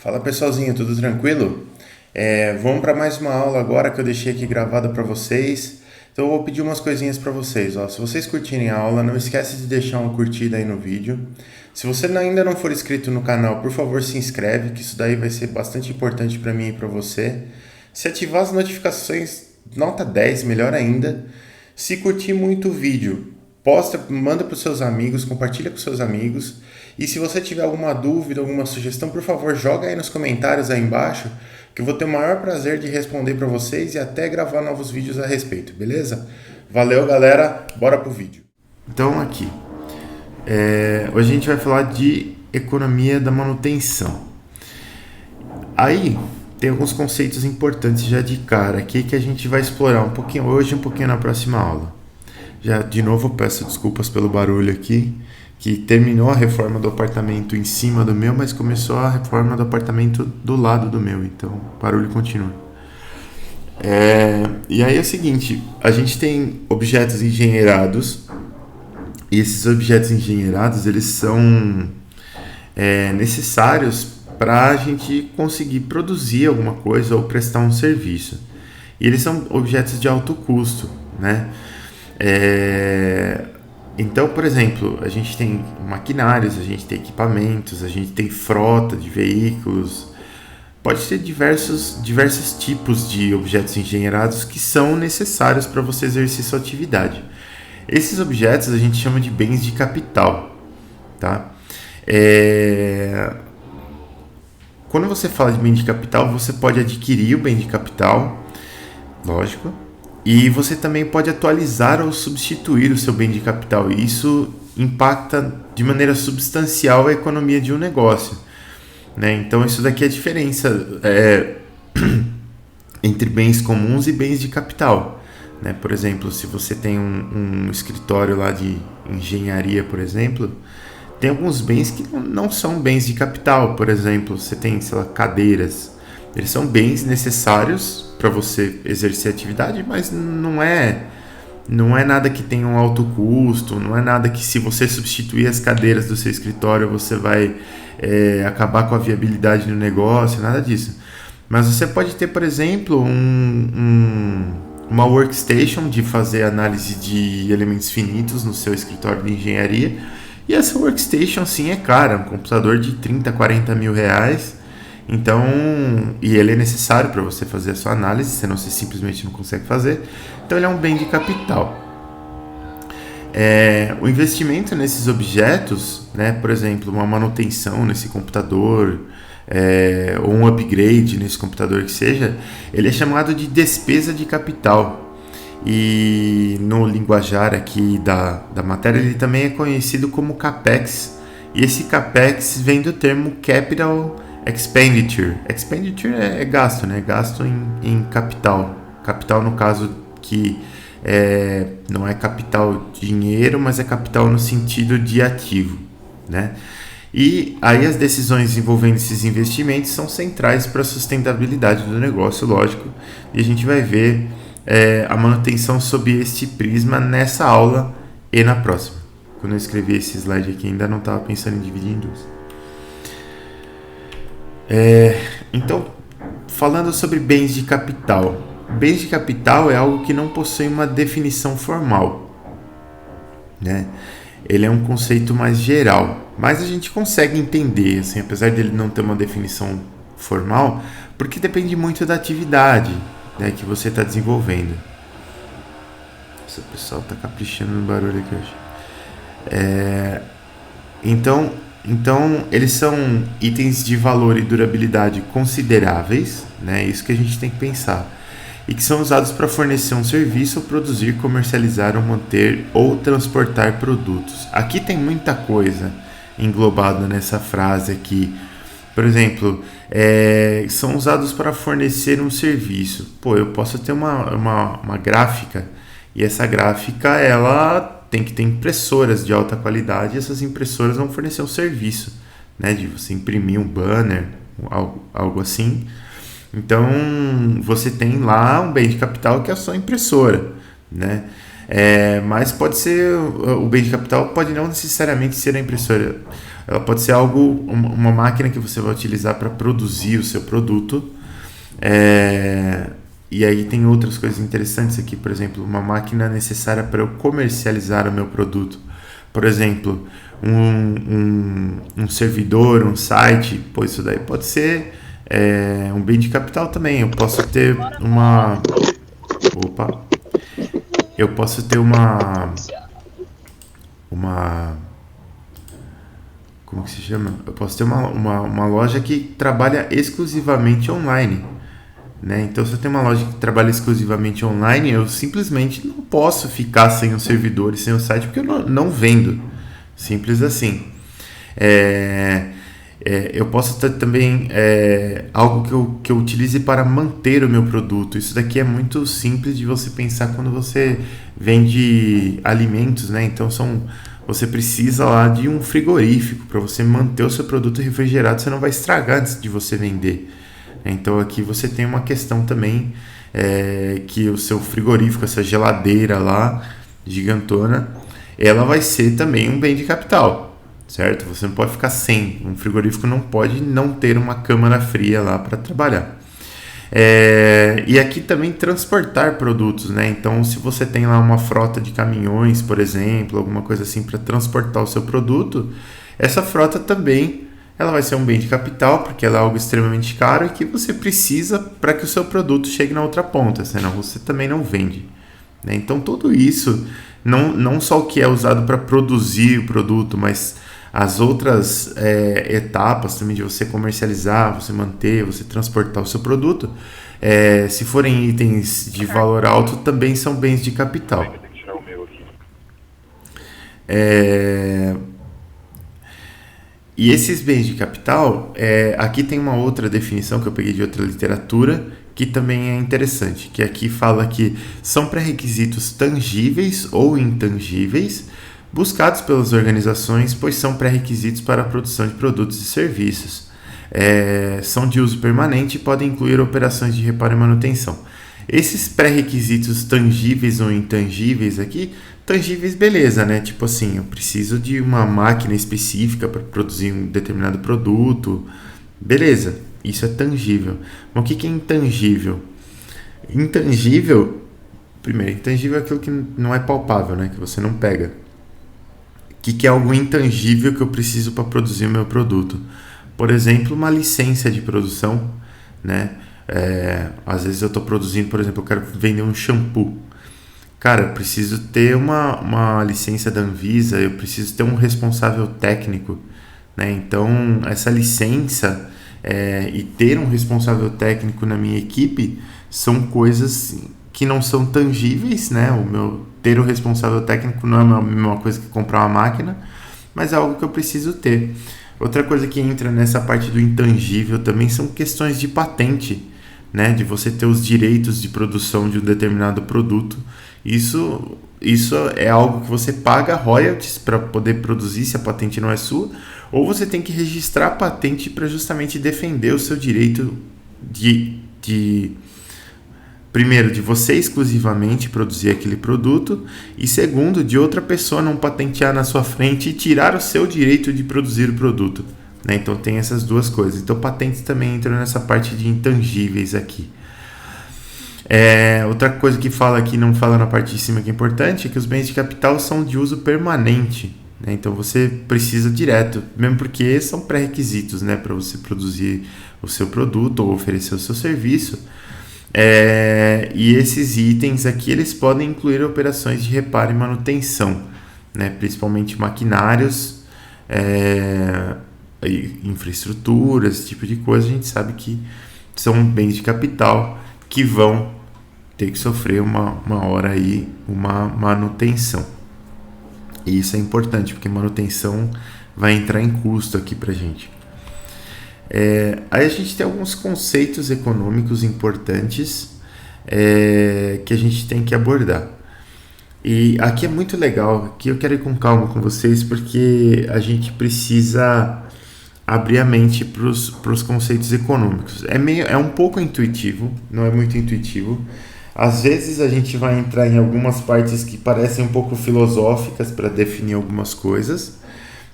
Fala pessoalzinho, tudo tranquilo? Vamos para mais uma aula agora que eu deixei aqui gravada para vocês. Então eu vou pedir umas coisinhas para vocês. Ó. Se vocês curtirem a aula, não esquece de deixar uma curtida aí no vídeo. Se você ainda não for inscrito no canal, por favor se inscreve, que isso daí vai ser bastante importante para mim e para você. Se ativar as notificações, nota 10, melhor ainda. Se curtir muito o vídeo, posta, manda para os seus amigos, compartilha com seus amigos. E se você tiver alguma dúvida, alguma sugestão, por favor, joga aí nos comentários aí embaixo, que eu vou ter o maior prazer de responder para vocês e até gravar novos vídeos a respeito, beleza? Valeu, galera, bora pro vídeo. Então, aqui, hoje a gente vai falar de economia da manutenção. Aí, tem alguns conceitos importantes já de cara aqui que a gente vai explorar um pouquinho hoje e um pouquinho na próxima aula. Já, de novo, peço desculpas pelo barulho aqui, que terminou a reforma do apartamento em cima do meu, mas começou a reforma do apartamento do lado do meu, então o barulho continua. E aí é o seguinte, a gente tem objetos engenheirados, e esses objetos engenheirados, eles são necessários para a gente conseguir produzir alguma coisa ou prestar um serviço. E eles são objetos de alto custo, né? Então, por exemplo, a gente tem maquinários, a gente tem equipamentos, a gente tem frota de veículos. Pode ter diversos tipos de objetos engenheirados que são necessários para você exercer sua atividade. Esses objetos a gente chama de bens de capital, tá? Quando você fala de bem de capital, você pode adquirir o bem de capital, lógico, e você também pode atualizar ou substituir o seu bem de capital. E isso impacta de maneira substancial a economia de um negócio, né? Então, isso daqui é a diferença entre bens comuns e bens de capital, né? Por exemplo, se você tem um escritório lá de engenharia, por exemplo, tem alguns bens que não são bens de capital. Por exemplo, você tem, sei lá, cadeiras. Eles são bens necessários para você exercer atividade, mas não é nada que tenha um alto custo, não é nada que, se você substituir as cadeiras do seu escritório, você vai acabar com a viabilidade do negócio, nada disso. Mas você pode ter, por exemplo, uma workstation de fazer análise de elementos finitos no seu escritório de engenharia. E essa workstation, sim, é cara, um computador de 30, 40 mil reais. Então, e ele é necessário para você fazer a sua análise, senão você simplesmente não consegue fazer. Então, ele é um bem de capital. O investimento nesses objetos, né, por exemplo, uma manutenção nesse computador, ou um upgrade nesse computador que seja, ele é chamado de despesa de capital. E no linguajar aqui da matéria, ele também é conhecido como CAPEX. E esse CAPEX vem do termo Capital Expenditure. Expenditure é gasto, né? Gasto em capital. Capital, no caso, que não é capital dinheiro, mas é capital no sentido de ativo, né? E aí as decisões envolvendo esses investimentos são centrais para a sustentabilidade do negócio, lógico. E a gente vai ver a manutenção sob este prisma nessa aula e na próxima. Quando eu escrevi esse slide aqui, ainda não estava pensando em dividir em duas. Então, falando sobre bens de capital. Bens de capital é algo que não possui uma definição formal, né? Ele é um conceito mais geral, mas a gente consegue entender, assim, apesar dele não ter uma definição formal, porque depende muito da atividade, né, que você está desenvolvendo. Esse pessoal está caprichando no barulho aqui hoje. Então, eles são itens de valor e durabilidade consideráveis, né? Isso que a gente tem que pensar. E que são usados para fornecer um serviço, ou produzir, comercializar, ou manter ou transportar produtos. Aqui tem muita coisa englobada nessa frase aqui. Por exemplo, são usados para fornecer um serviço. Pô, eu posso ter uma gráfica, e essa gráfica ela tem que ter impressoras de alta qualidade, e essas impressoras vão fornecer um serviço, né, de você imprimir um banner, algo assim. Então, você tem lá um bem de capital que é a sua impressora, né? Mas pode ser, o bem de capital pode não necessariamente ser a impressora. Ela pode ser uma máquina que você vai utilizar para produzir o seu produto. E aí tem outras coisas interessantes aqui, por exemplo, uma máquina necessária para eu comercializar o meu produto. Por exemplo, um servidor, um site, isso daí pode ser um bem de capital também. Eu posso ter uma... Opa! Eu posso ter uma... Como que se chama? Eu posso ter uma loja que trabalha exclusivamente online. Né? Então, se eu tenho uma loja que trabalha exclusivamente online, eu simplesmente não posso ficar sem o servidor e sem o site, porque eu não vendo. Simples assim. Eu posso ter também algo que eu utilize para manter o meu produto. Isso daqui é muito simples de você pensar quando você vende alimentos, né? Então, você precisa lá de um frigorífico para você manter o seu produto refrigerado, você não vai estragar antes de você vender. Então aqui você tem uma questão também que o seu frigorífico, essa geladeira lá, gigantona, ela vai ser também um bem de capital, certo? Você não pode ficar sem. Um frigorífico não pode não ter uma câmara fria lá para trabalhar. E aqui também transportar produtos, né? Então se você tem lá uma frota de caminhões, por exemplo, alguma coisa assim para transportar o seu produto, essa frota também ela vai ser um bem de capital, porque ela é algo extremamente caro e que você precisa para que o seu produto chegue na outra ponta, senão você também não vende. Né? Então, tudo isso, não só o que é usado para produzir o produto, mas as outras etapas também de você comercializar, você manter, você transportar o seu produto, se forem itens de valor alto, também são bens de capital. E esses bens de capital, aqui tem uma outra definição que eu peguei de outra literatura, que também é interessante, que aqui fala que são pré-requisitos tangíveis ou intangíveis, buscados pelas organizações, pois são pré-requisitos para a produção de produtos e serviços. São de uso permanente e podem incluir operações de reparo e manutenção. Esses pré-requisitos tangíveis ou intangíveis aqui, tangíveis, beleza, né? Tipo assim, eu preciso de uma máquina específica para produzir um determinado produto. Beleza, isso é tangível. Mas o que é intangível? Intangível, primeiro, intangível é aquilo que não é palpável, né? Que você não pega. O que é algo intangível que eu preciso para produzir o meu produto? Por exemplo, uma licença de produção, né? Às vezes eu estou produzindo, por exemplo, eu quero vender um shampoo. Cara, eu preciso ter uma licença da Anvisa, eu preciso ter um responsável técnico, né? Então, essa licença e ter um responsável técnico na minha equipe são coisas que não são tangíveis, né? Ter o responsável técnico não é a mesma coisa que comprar uma máquina, mas é algo que eu preciso ter. Outra coisa que entra nessa parte do intangível também são questões de patente, né? De você ter os direitos de produção de um determinado produto. Isso é algo que você paga royalties para poder produzir se a patente não é sua, ou você tem que registrar a patente para justamente defender o seu direito primeiro, de você exclusivamente produzir aquele produto, e segundo, de outra pessoa não patentear na sua frente e tirar o seu direito de produzir o produto. Né? Então tem essas duas coisas. Então patentes também entram nessa parte de intangíveis aqui. Outra coisa que fala aqui, não fala na parte de cima que é importante, é que os bens de capital são de uso permanente. Né? Então você precisa direto, mesmo porque são pré-requisitos, né, para você produzir o seu produto ou oferecer o seu serviço. E esses itens aqui eles podem incluir operações de reparo e manutenção, né? Principalmente maquinários, infraestruturas, esse tipo de coisa. A gente sabe que são bens de capital que vão ter que sofrer uma hora aí uma manutenção. E isso é importante, porque manutenção vai entrar em custo aqui pra gente. Aí a gente tem alguns conceitos econômicos importantes que a gente tem que abordar. E aqui é muito legal, aqui eu quero ir com calma com vocês, porque a gente precisa abrir a mente para os conceitos econômicos. É um pouco intuitivo, não é muito intuitivo. Às vezes a gente vai entrar em algumas partes que parecem um pouco filosóficas para definir algumas coisas,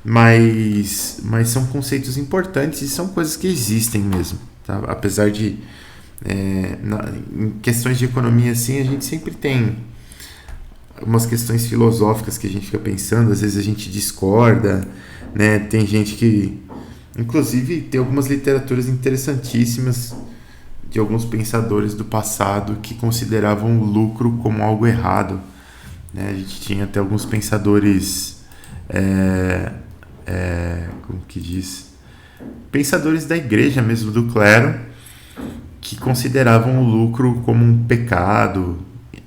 mas são conceitos importantes e são coisas que existem mesmo, tá? Apesar de, em questões de economia assim, a gente sempre tem umas questões filosóficas que a gente fica pensando, às vezes a gente discorda, né? Tem gente que, inclusive, tem algumas literaturas interessantíssimas de alguns pensadores do passado que consideravam o lucro como algo errado, né? A gente tinha até alguns pensadores, como que diz? Pensadores da igreja mesmo, do clero, que consideravam o lucro como um pecado,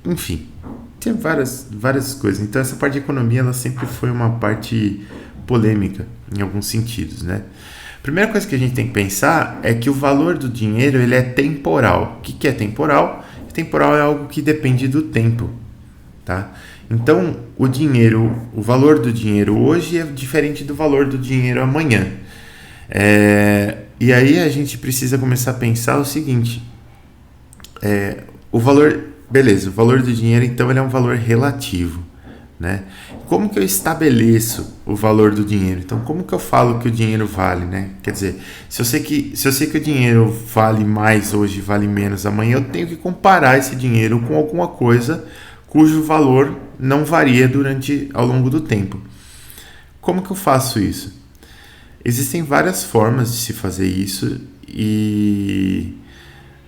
enfim. Tinha várias coisas. Então essa parte de economia ela sempre foi uma parte polêmica em alguns sentidos, né? A primeira coisa que a gente tem que pensar é que o valor do dinheiro ele é temporal. O que é temporal? Temporal é algo que depende do tempo, tá? Então o valor do dinheiro hoje é diferente do valor do dinheiro amanhã. E aí a gente precisa começar a pensar o seguinte: o valor beleza, o valor do dinheiro, então, ele é um valor relativo, né? Como que eu estabeleço o valor do dinheiro? Então, como que eu falo que o dinheiro vale, né? Quer dizer, se eu sei que o dinheiro vale mais hoje, vale menos amanhã, eu tenho que comparar esse dinheiro com alguma coisa cujo valor não varia ao longo do tempo. Como que eu faço isso? Existem várias formas de se fazer isso e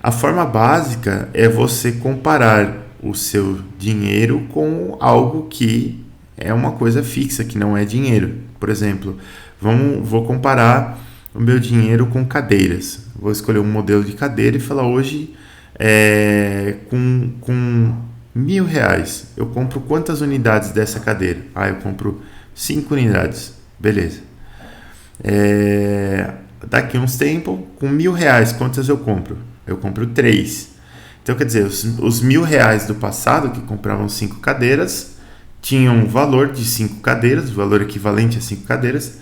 a forma básica é você comparar o seu dinheiro com algo que é uma coisa fixa, que não é dinheiro. Por exemplo, vou comparar o meu dinheiro com cadeiras. Vou escolher um modelo de cadeira e falar hoje com R$1.000. Eu compro quantas unidades dessa cadeira? Eu compro 5 unidades. Beleza. Daqui uns tempos, com R$1.000, quantas eu compro? Eu compro 3. Então, quer dizer, os R$1.000 do passado, que compravam 5 cadeiras, tinham um valor de 5 cadeiras, valor equivalente a 5 cadeiras,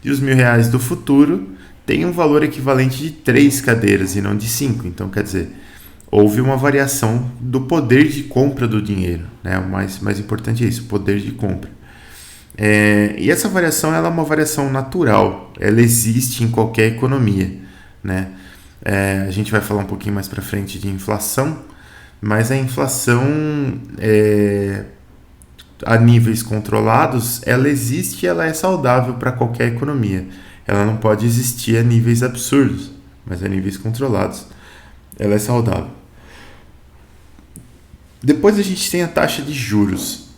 e os R$1.000 do futuro têm um valor equivalente de 3 cadeiras e não de 5. Então, quer dizer, houve uma variação do poder de compra do dinheiro, né? O mais importante é isso, o poder de compra. E essa variação ela é uma variação natural, ela existe em qualquer economia, né? A gente vai falar um pouquinho mais para frente de inflação, mas a inflação a níveis controlados, ela existe e ela é saudável para qualquer economia. Ela não pode existir a níveis absurdos, mas a níveis controlados, ela é saudável. Depois a gente tem a taxa de juros.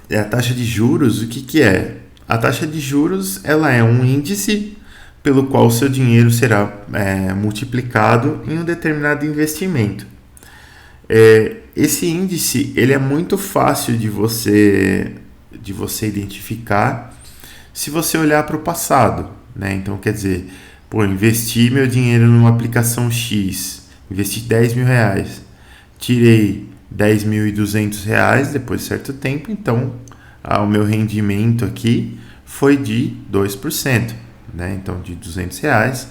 A taxa de juros, o que é? A taxa de juros ela é um índice pelo qual o seu dinheiro será multiplicado em um determinado investimento. Esse índice ele é muito fácil de você identificar se você olhar para o passado, né? Então, quer dizer, investi meu dinheiro numa aplicação X, investi R$10.000, tirei R$10.200 depois de certo tempo, então o meu rendimento aqui foi de 2%. Né? Então, de R$200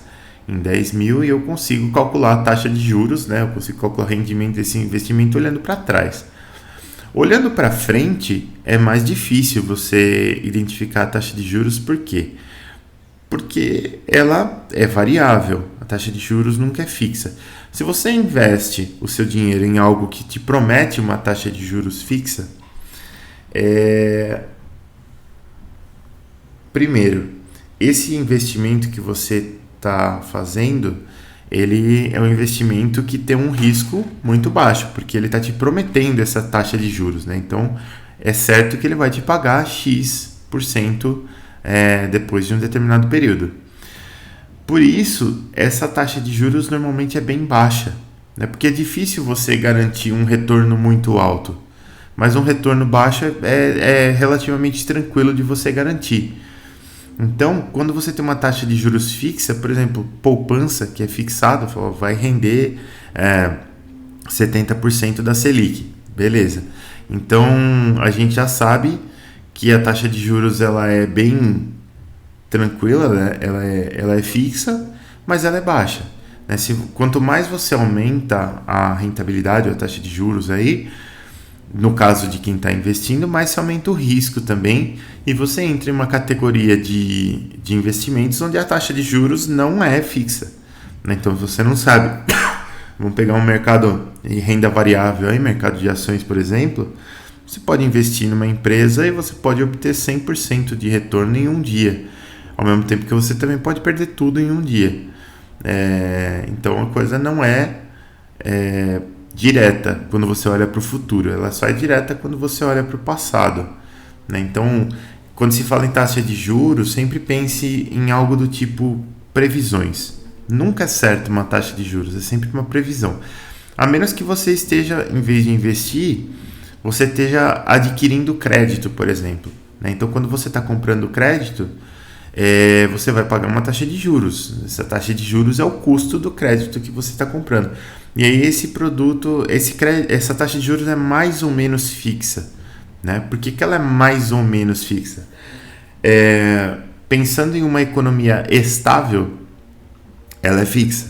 em 10.000 e eu consigo calcular a taxa de juros, né? Eu consigo calcular o rendimento desse investimento olhando para trás. Olhando para frente, é mais difícil você identificar a taxa de juros, por quê? Porque ela é variável, a taxa de juros nunca é fixa. Se você investe o seu dinheiro em algo que te promete uma taxa de juros fixa, primeiro, esse investimento que você está fazendo, ele é um investimento que tem um risco muito baixo, porque ele está te prometendo essa taxa de juros, né? Então, é certo que ele vai te pagar X% depois de um determinado período. Por isso, essa taxa de juros normalmente é bem baixa, né? Porque é difícil você garantir um retorno muito alto, mas um retorno baixo é relativamente tranquilo de você garantir. Então, quando você tem uma taxa de juros fixa, por exemplo, poupança, que é fixado, vai render 70% da Selic. Beleza. Então, a gente já sabe que a taxa de juros ela é bem tranquila, né? Ela é fixa, mas ela é baixa. né? Quanto mais você aumenta a rentabilidade ou a taxa de juros aí, no caso de quem está investindo, mais se aumenta o risco também e você entra em uma categoria de investimentos onde a taxa de juros não é fixa, né? Então você não sabe. Vamos pegar um mercado de renda variável, aí, mercado de ações, por exemplo. Você pode investir numa empresa e você pode obter 100% de retorno em um dia, ao mesmo tempo que você também pode perder tudo em um dia. Então a coisa não é direta quando você olha para o futuro, ela só é direta quando você olha para o passado, né? Então, quando se fala em taxa de juros, sempre pense em algo do tipo previsões. Nunca é certo uma taxa de juros, é sempre uma previsão. A menos que você esteja, em vez de investir, você esteja adquirindo crédito, por exemplo, né? Então, quando você está comprando crédito, você vai pagar uma taxa de juros. Essa taxa de juros é o custo do crédito que você está comprando. E aí esse produto, essa taxa de juros é mais ou menos fixa, né? Por que ela é mais ou menos fixa? Pensando em uma economia estável, ela é fixa,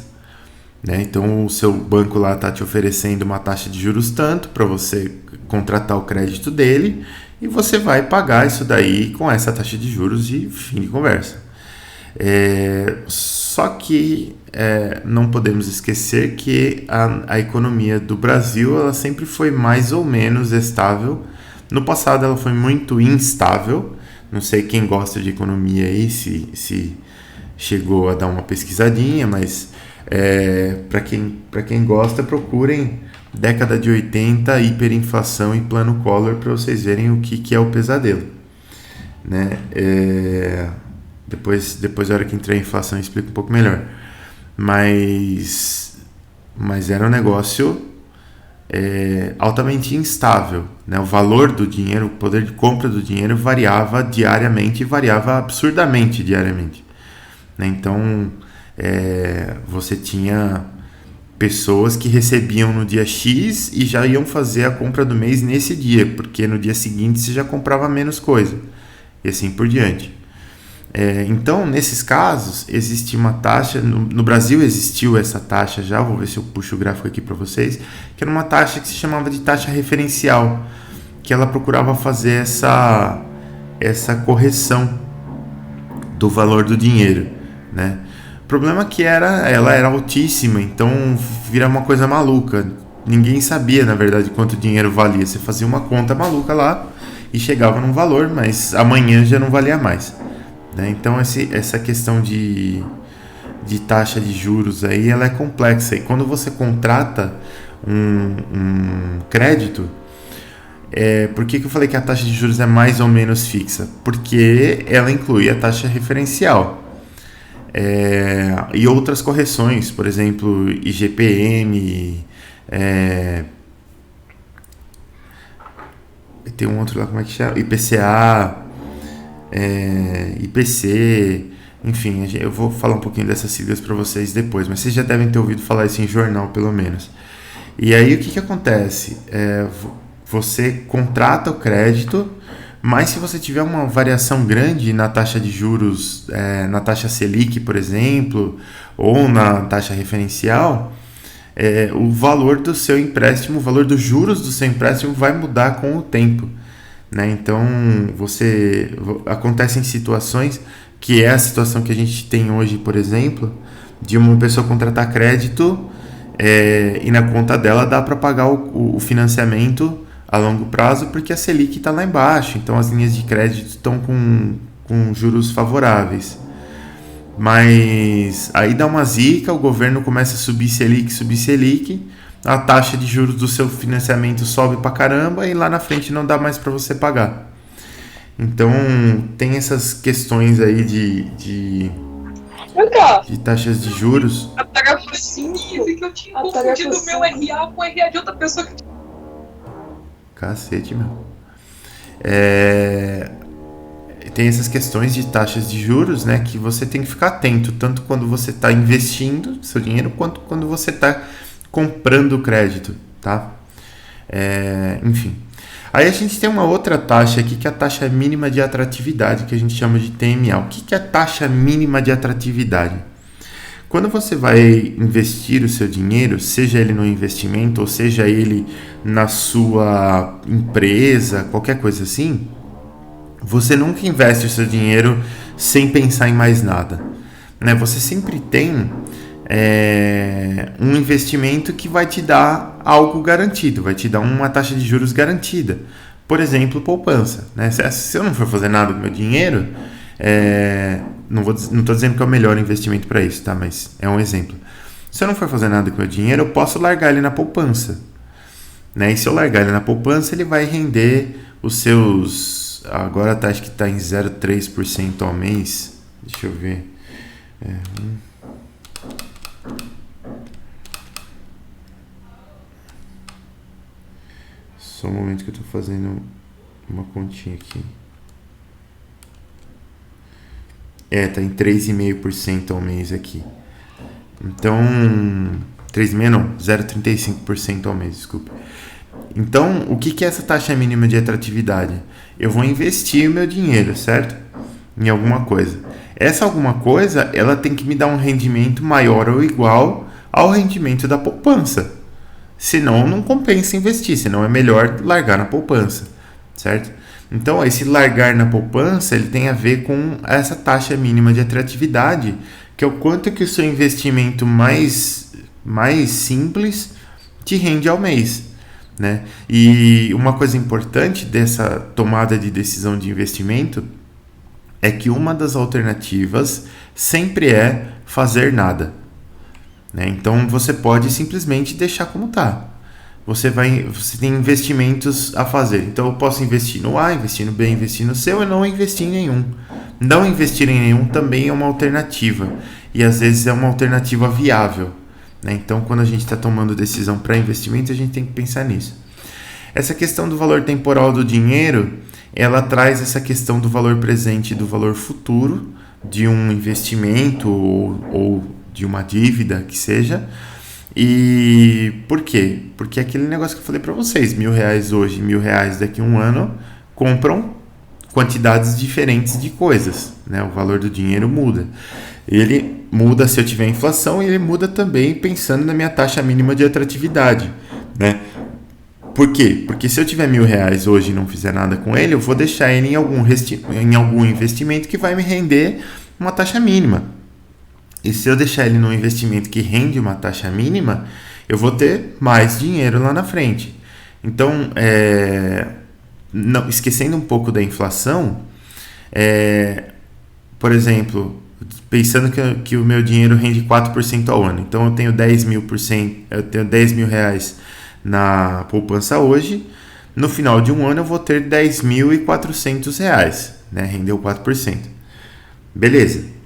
né? Então o seu banco lá está te oferecendo uma taxa de juros tanto para você contratar o crédito dele e você vai pagar isso daí com essa taxa de juros e fim de conversa. Só que não podemos esquecer que a economia do Brasil ela sempre foi mais ou menos estável. No passado ela foi muito instável. Não sei quem gosta de economia aí se chegou a dar uma pesquisadinha, mas para quem gosta, procurem década de 80, hiperinflação e plano Collor para vocês verem o que é o pesadelo, né? Depois na hora que entrar a inflação eu explico um pouco melhor, mas era um negócio altamente instável, né? O valor do dinheiro, o poder de compra do dinheiro variava diariamente e variava absurdamente diariamente, né? Então você tinha pessoas que recebiam no dia X e já iam fazer a compra do mês nesse dia, porque no dia seguinte você já comprava menos coisa e assim por diante. Então, nesses casos, existe uma taxa, no Brasil existiu essa taxa já, vou ver se eu puxo o gráfico aqui para vocês, que era uma taxa que se chamava de taxa referencial, que ela procurava fazer essa correção do valor do dinheiro, né? O problema é que ela era altíssima, então vira uma coisa maluca. Ninguém sabia, na verdade, quanto dinheiro valia. Você fazia uma conta maluca lá e chegava num valor, mas amanhã já não valia mais, né? Então essa questão de taxa de juros aí, ela é complexa. E quando você contrata um crédito, por que eu falei que a taxa de juros é mais ou menos fixa? Porque ela inclui a taxa referencial. E outras correções, por exemplo, IGPM, tem um outro lá, como é que chama? IPCA, IPC, enfim, eu vou falar um pouquinho dessas siglas para vocês depois, mas vocês já devem ter ouvido falar isso em jornal, pelo menos. E aí o que acontece? Você contrata o crédito, mas se você tiver uma variação grande na taxa de juros, na taxa Selic, por exemplo, ou na taxa referencial, o valor do seu empréstimo, o valor dos juros do seu empréstimo vai mudar com o tempo, né? Então, acontecem situações, que é a situação que a gente tem hoje, por exemplo, de uma pessoa contratar crédito e na conta dela dá para pagar o financiamento a longo prazo, porque a Selic está lá embaixo, então as linhas de crédito estão com juros favoráveis. Mas aí dá uma zica, o governo começa a subir Selic, a taxa de juros do seu financiamento sobe pra caramba e lá na frente não dá mais para você pagar. Então tem essas questões aí de taxas de juros. A tarefa 5 que eu tinha confundido o meu RA com o RA de outra pessoa que... Cacete, meu. Tem essas questões de taxas de juros, né, que você tem que ficar atento, tanto quando você está investindo seu dinheiro, quanto quando você está comprando crédito, tá? Enfim. Aí a gente tem uma outra taxa aqui, que é a taxa mínima de atratividade, que a gente chama de TMA. O que é a taxa mínima de atratividade? Quando você vai investir o seu dinheiro, seja ele no investimento ou seja ele na sua empresa, qualquer coisa assim, você nunca investe o seu dinheiro sem pensar em mais nada, né? Você sempre tem um investimento que vai te dar algo garantido, vai te dar uma taxa de juros garantida. Por exemplo, poupança, né? Se eu não for fazer nada com meu dinheiro, não estou dizendo que é o melhor investimento para isso, tá? Mas é um exemplo. Se eu não for fazer nada com meu dinheiro, eu posso largar ele na poupança, né? E se eu largar ele na poupança, ele vai render os seus... Agora acho que está em 0,3% ao mês. Deixa eu ver. Só um momento que eu estou fazendo uma continha aqui. Tá em 3,5% ao mês aqui. Então, 3,5% não, 0,35% ao mês, desculpa. Então, o que é essa taxa mínima de atratividade? Eu vou investir o meu dinheiro, certo? Em alguma coisa. Essa alguma coisa, ela tem que me dar um rendimento maior ou igual ao rendimento da poupança. Senão, não compensa investir, senão é melhor largar na poupança, certo? Então, esse largar na poupança, ele tem a ver com essa taxa mínima de atratividade, que é o quanto que o seu investimento mais simples te rende ao mês, né? E uma coisa importante dessa tomada de decisão de investimento é que uma das alternativas sempre é fazer nada, né? Então você pode simplesmente deixar como está. Você tem investimentos a fazer. Então eu posso investir no A, investir no B, investir no C, ou não investir em nenhum. Não investir em nenhum também é uma alternativa. E às vezes é uma alternativa viável, né? Então quando a gente está tomando decisão para investimento, a gente tem que pensar nisso. Essa questão do valor temporal do dinheiro, ela traz essa questão do valor presente e do valor futuro de um investimento ou de uma dívida que seja. E por quê? Porque aquele negócio que eu falei para vocês, R$1.000 hoje, R$1.000 daqui a um ano, compram quantidades diferentes de coisas, né? O valor do dinheiro muda. Ele muda se eu tiver inflação e ele muda também pensando na minha taxa mínima de atratividade, né? Por quê? Porque se eu tiver R$1.000 hoje e não fizer nada com ele, eu vou deixar ele em algum investimento que vai me render uma taxa mínima. E se eu deixar ele num investimento que rende uma taxa mínima, eu vou ter mais dinheiro lá na frente. Então, não, esquecendo um pouco da inflação, por exemplo, pensando que o meu dinheiro rende 4% ao ano. Então, eu tenho R$10.000 na poupança hoje. No final de um ano, eu vou ter R$10.400, né? Rendeu 4%. Beleza.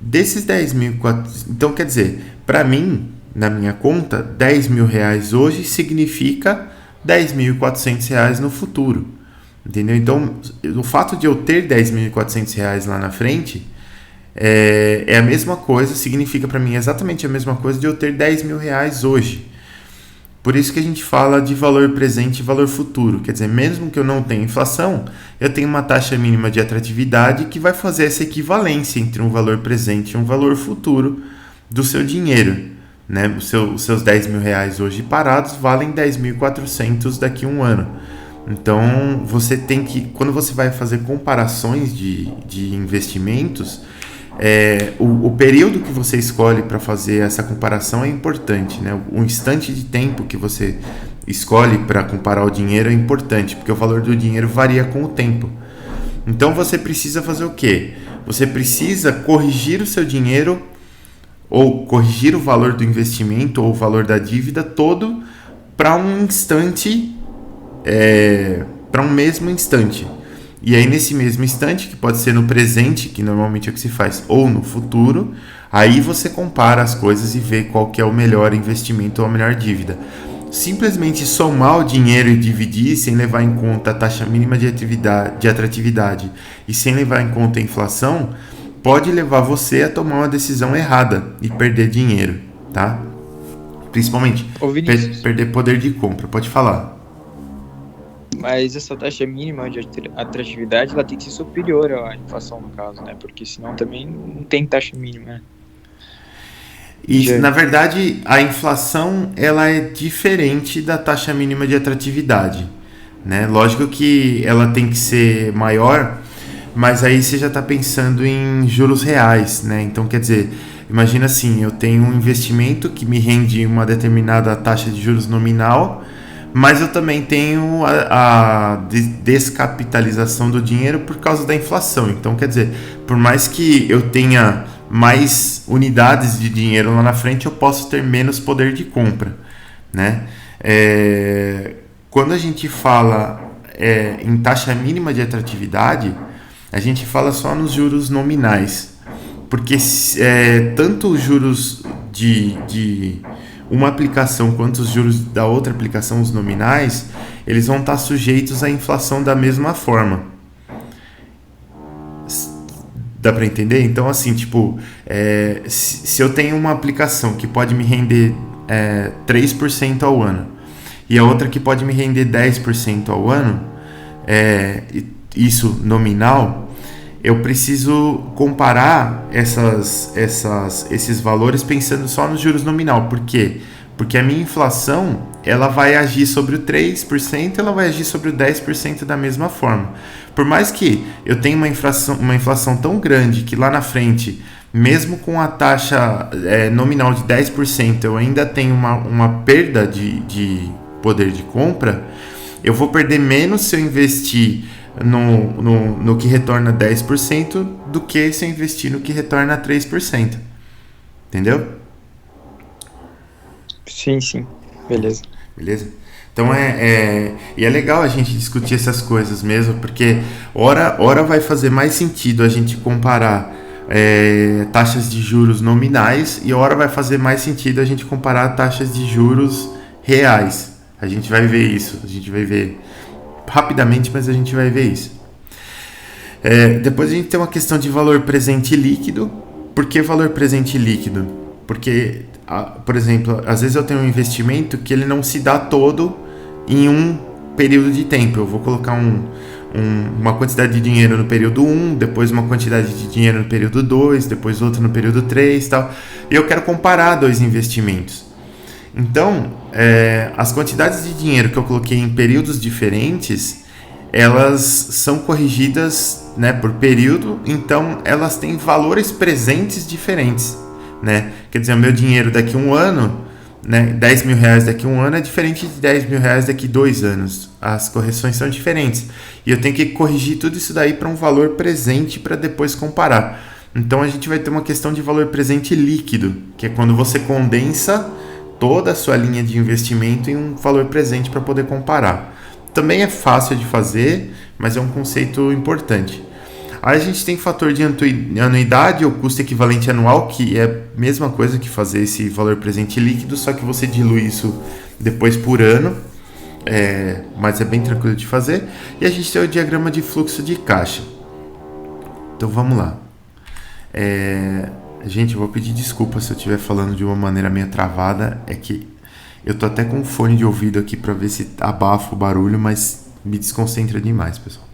Desses 10.400, então quer dizer, para mim, na minha conta, R$10.000 hoje significa R$10.400 no futuro, entendeu? Então, o fato de eu ter R$10.400 lá na frente é a mesma coisa, significa para mim exatamente a mesma coisa de eu ter R$10.000 hoje. Por isso que a gente fala de valor presente e valor futuro. Quer dizer, mesmo que eu não tenha inflação, eu tenho uma taxa mínima de atratividade que vai fazer essa equivalência entre um valor presente e um valor futuro do seu dinheiro, né? Os seus R$10.000 hoje parados valem 10.400 daqui a um ano. Então, você tem que, quando você vai fazer comparações de investimentos, o período que você escolhe para fazer essa comparação é importante, né? O instante de tempo que você escolhe para comparar o dinheiro é importante, porque o valor do dinheiro varia com o tempo. Então você precisa fazer o quê? Você precisa corrigir o seu dinheiro ou corrigir o valor do investimento ou o valor da dívida todo para um instante, para um mesmo instante. E aí nesse mesmo instante, que pode ser no presente, que normalmente é o que se faz, ou no futuro, aí você compara as coisas e vê qual que é o melhor investimento ou a melhor dívida. Simplesmente somar o dinheiro e dividir sem levar em conta a taxa mínima de atratividade e sem levar em conta a inflação, pode levar você a tomar uma decisão errada e perder dinheiro, tá? Principalmente perder poder de compra. Pode falar. Mas essa taxa mínima de atratividade, ela tem que ser superior à inflação, no caso, né? Porque senão também não tem taxa mínima, né? E, na verdade, a inflação ela é diferente da taxa mínima de atratividade, né? Lógico que ela tem que ser maior, mas aí você já está pensando em juros reais, né? Então, quer dizer, imagina assim, eu tenho um investimento que me rende uma determinada taxa de juros nominal, mas eu também tenho a descapitalização do dinheiro por causa da inflação. Então, quer dizer, por mais que eu tenha mais unidades de dinheiro lá na frente, eu posso ter menos poder de compra, né? Quando a gente fala em taxa mínima de atratividade, a gente fala só nos juros nominais, porque tanto os juros de uma aplicação quanto os juros da outra aplicação, os nominais, eles vão estar sujeitos à inflação da mesma forma. Dá para entender? Então, assim, tipo, se eu tenho uma aplicação que pode me render 3% ao ano e a outra que pode me render 10% ao ano, isso nominal, eu preciso comparar esses valores pensando só nos juros nominal. Por quê? Porque a minha inflação ela vai agir sobre o 3%, ela vai agir sobre o 10% da mesma forma. Por mais que eu tenha uma inflação tão grande que lá na frente, mesmo com a taxa nominal de 10%, eu ainda tenho uma perda de poder de compra, eu vou perder menos se eu investir no que retorna 10% do que se eu investir no que retorna 3%. Entendeu? Sim. Beleza. Então e é legal a gente discutir essas coisas mesmo, porque ora vai fazer mais sentido a gente comparar taxas de juros nominais e ora vai fazer mais sentido a gente comparar taxas de juros reais. A gente vai ver isso, a gente vai ver rapidamente, mas a gente vai ver isso. Depois a gente tem uma questão de valor presente líquido. Por que valor presente líquido? Porque, por exemplo, às vezes eu tenho um investimento que ele não se dá todo em um período de tempo. Eu vou colocar uma quantidade de dinheiro no período 1, depois uma quantidade de dinheiro no período 2, depois outra no período 3 e tal. E eu quero comparar dois investimentos. Então, as quantidades de dinheiro que eu coloquei em períodos diferentes, elas são corrigidas, né, por período, então elas têm valores presentes diferentes, né? Quer dizer, o meu dinheiro daqui a um ano, né, 10 mil reais daqui a um ano é diferente de 10 mil reais daqui a 2 anos. As correções são diferentes. E eu tenho que corrigir tudo isso daí para um valor presente para depois comparar. Então a gente vai ter uma questão de valor presente líquido, que é quando você condensa toda a sua linha de investimento em um valor presente para poder comparar. Também é fácil de fazer, mas é um conceito importante. Aí a gente tem fator de anuidade ou custo equivalente anual, que é a mesma coisa que fazer esse valor presente líquido, só que você dilui isso depois por ano, mas é bem tranquilo de fazer. E a gente tem o diagrama de fluxo de caixa. Então vamos lá. Gente, eu vou pedir desculpa se eu estiver falando de uma maneira meio travada, é que eu tô até com um fone de ouvido aqui para ver se abafa o barulho, mas me desconcentra demais, pessoal.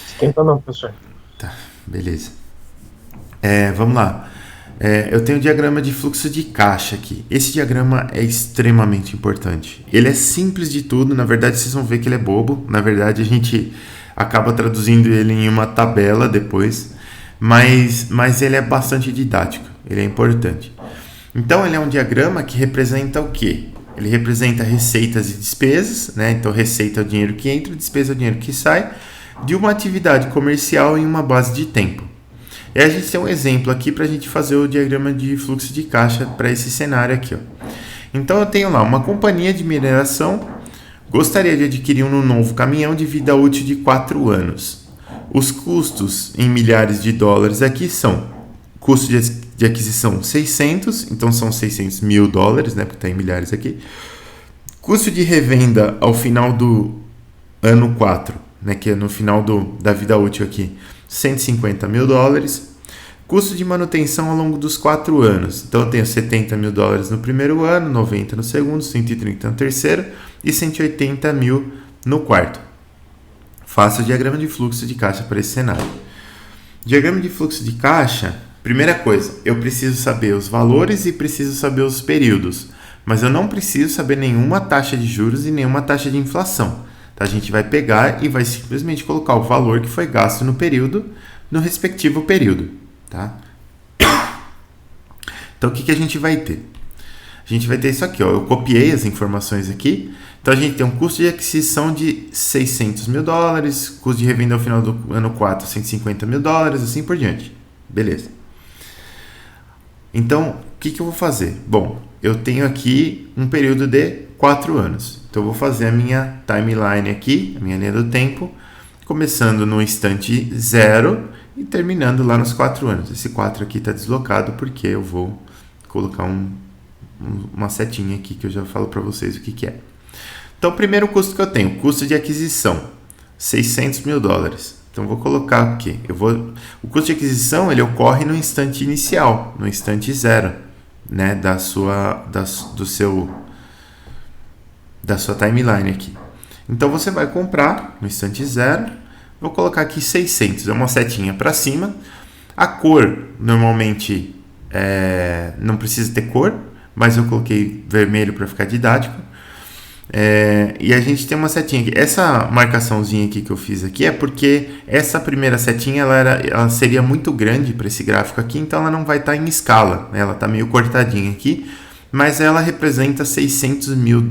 Esquenta não, professor. Tá, beleza. Vamos lá. Eu tenho o diagrama de fluxo de caixa aqui. Esse diagrama é extremamente importante. Ele é simples de tudo, na verdade vocês vão ver que ele é bobo. Na verdade a gente acaba traduzindo ele em uma tabela depois, mas ele é bastante didático, ele é importante. Então ele é um diagrama que representa o quê? Ele representa receitas e despesas, né? Então receita é o dinheiro que entra, despesa é o dinheiro que sai, de uma atividade comercial em uma base de tempo. E a gente tem um exemplo aqui para a gente fazer o diagrama de fluxo de caixa para esse cenário aqui, ó. Então eu tenho lá uma companhia de mineração gostaria de adquirir um novo caminhão de vida útil de 4 anos. Os custos em milhares de dólares aqui são custo de aquisição 600, então são 600 mil dólares, né, porque está em milhares aqui. Custo de revenda ao final do ano 4, né, que é no final da vida útil aqui, 150 mil dólares. Custo de manutenção ao longo dos 4 anos, então eu tenho 70 mil dólares no primeiro ano, 90 no segundo, 130 no terceiro e 180 mil no quarto. Faça o diagrama de fluxo de caixa para esse cenário. Diagrama de fluxo de caixa, Primeira coisa, eu preciso saber os valores e preciso saber os períodos, mas eu não preciso saber nenhuma taxa de juros e nenhuma taxa de inflação. Tá? A gente vai pegar e vai simplesmente colocar o valor que foi gasto no período, no respectivo período. Tá? Então, o que a gente vai ter? A gente vai ter isso aqui, ó. Eu copiei as informações aqui. Então, a gente tem um custo de aquisição de $600 mil, custo de revenda ao final do ano 4, $150 mil, assim por diante. Beleza. Então, o que eu vou fazer? Bom, eu tenho aqui um período de 4 anos. Então, eu vou fazer a minha timeline aqui, a minha linha do tempo, começando no instante 0 e terminando lá nos 4 anos. Esse 4 aqui está deslocado porque eu vou colocar uma setinha aqui que eu já falo para vocês o que é. Então, o primeiro custo que eu tenho, custo de aquisição, $600 mil. Então, vou colocar aqui. O custo de aquisição ele ocorre no instante inicial, no instante 0, né, da sua timeline aqui. Então, você vai comprar no instante 0. Vou colocar aqui 600, é uma setinha para cima. A cor, normalmente, não precisa ter cor, mas eu coloquei vermelho para ficar didático. E a gente tem uma setinha aqui. Essa marcaçãozinha aqui que eu fiz aqui é porque essa primeira setinha ela seria muito grande para esse gráfico aqui, então ela não vai estar em escala, né? Ela está meio cortadinha aqui, mas ela representa $600 mil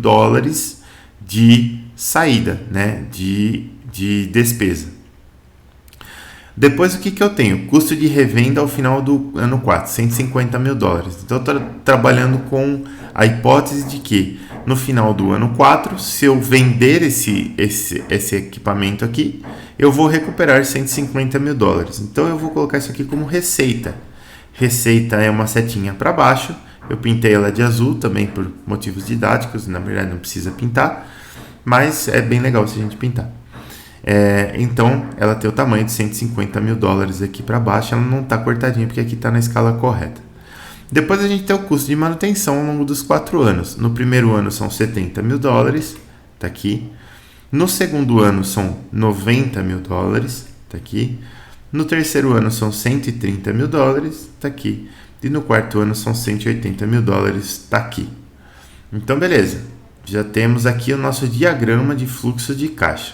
de saída, né? de despesa. Depois, o que eu tenho? Custo de revenda ao final do ano 4, $150 mil. Então, eu estou trabalhando com a hipótese de que no final do ano 4, se eu vender esse equipamento aqui, eu vou recuperar $150 mil. Então, eu vou colocar isso aqui como receita. Receita é uma setinha para baixo. Eu pintei ela de azul também por motivos didáticos. Na verdade, não precisa pintar, mas é bem legal se a gente pintar. Então, ela tem o tamanho de $150 mil aqui para baixo. Ela não está cortadinha porque aqui está na escala correta. Depois a gente tem o custo de manutenção ao longo dos 4 anos. No primeiro ano são $70 mil, está aqui. No segundo ano são $90 mil, está aqui. No terceiro ano são $130 mil, está aqui. E no quarto ano são $180 mil, está aqui. Então, beleza. Já temos aqui o nosso diagrama de fluxo de caixa.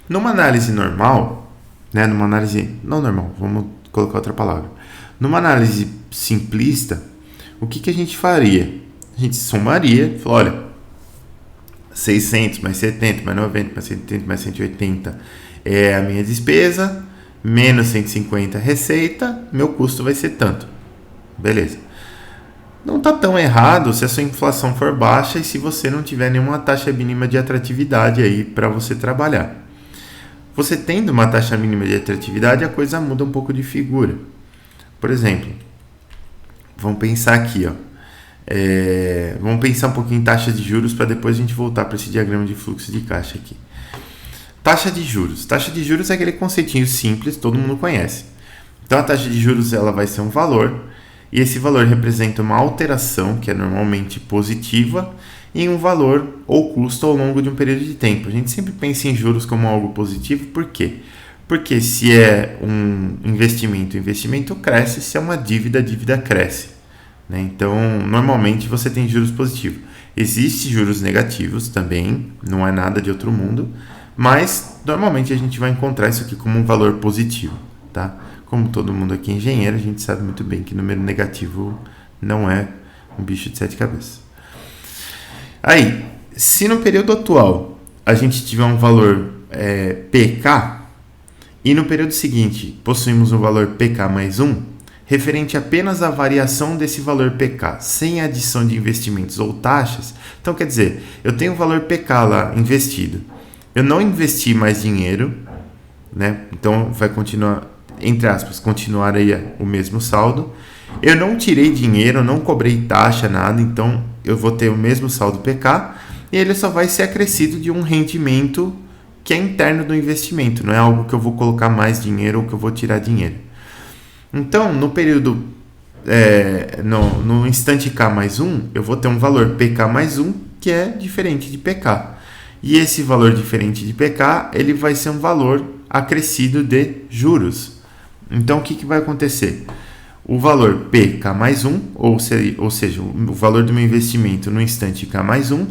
Numa análise normal, né, numa análise não normal, vamos colocar outra palavra. Numa análise simplista, o que a gente faria? A gente somaria, falou, olha, 600 mais 70 mais 90 mais 130 mais 180 é a minha despesa, menos 150 receita, meu custo vai ser tanto. Beleza. Não está tão errado se a sua inflação for baixa e se você não tiver nenhuma taxa mínima de atratividade aí para você trabalhar. Você tendo uma taxa mínima de atratividade, a coisa muda um pouco de figura. Por exemplo, vamos pensar aqui, ó. Vamos pensar um pouquinho em taxa de juros para depois a gente voltar para esse diagrama de fluxo de caixa aqui. Taxa de juros. Taxa de juros é aquele conceitinho simples, todo mundo conhece. Então, a taxa de juros ela vai ser um valor, e esse valor representa uma alteração, que é normalmente positiva, em um valor ou custo ao longo de um período de tempo. A gente sempre pensa em juros como algo positivo, por quê? Porque se é um investimento, o investimento cresce, se é uma dívida, a dívida cresce. Né? Então, normalmente você tem juros positivos. Existem juros negativos também, não é nada de outro mundo, mas normalmente a gente vai encontrar isso aqui como um valor positivo. Tá? Como todo mundo aqui é engenheiro, a gente sabe muito bem que número negativo não é um bicho de 7 cabeças. Aí, se no período atual a gente tiver um valor PK e no período seguinte possuímos um valor PK mais 1, referente apenas à variação desse valor PK, sem adição de investimentos ou taxas, então quer dizer, eu tenho um valor PK lá investido, eu não investi mais dinheiro, né? Então vai continuar, entre aspas, continuar aí o mesmo saldo. Eu não tirei dinheiro, não cobrei taxa, nada, então eu vou ter o mesmo saldo PK e ele só vai ser acrescido de um rendimento que é interno do investimento, não é algo que eu vou colocar mais dinheiro ou que eu vou tirar dinheiro. Então, no período, no instante K mais 1, eu vou ter um valor PK mais 1 que é diferente de PK. E esse valor diferente de PK, ele vai ser um valor acrescido de juros. Então, o que vai acontecer? o valor PK mais 1, ou seja, o valor do meu investimento no instante K mais 1,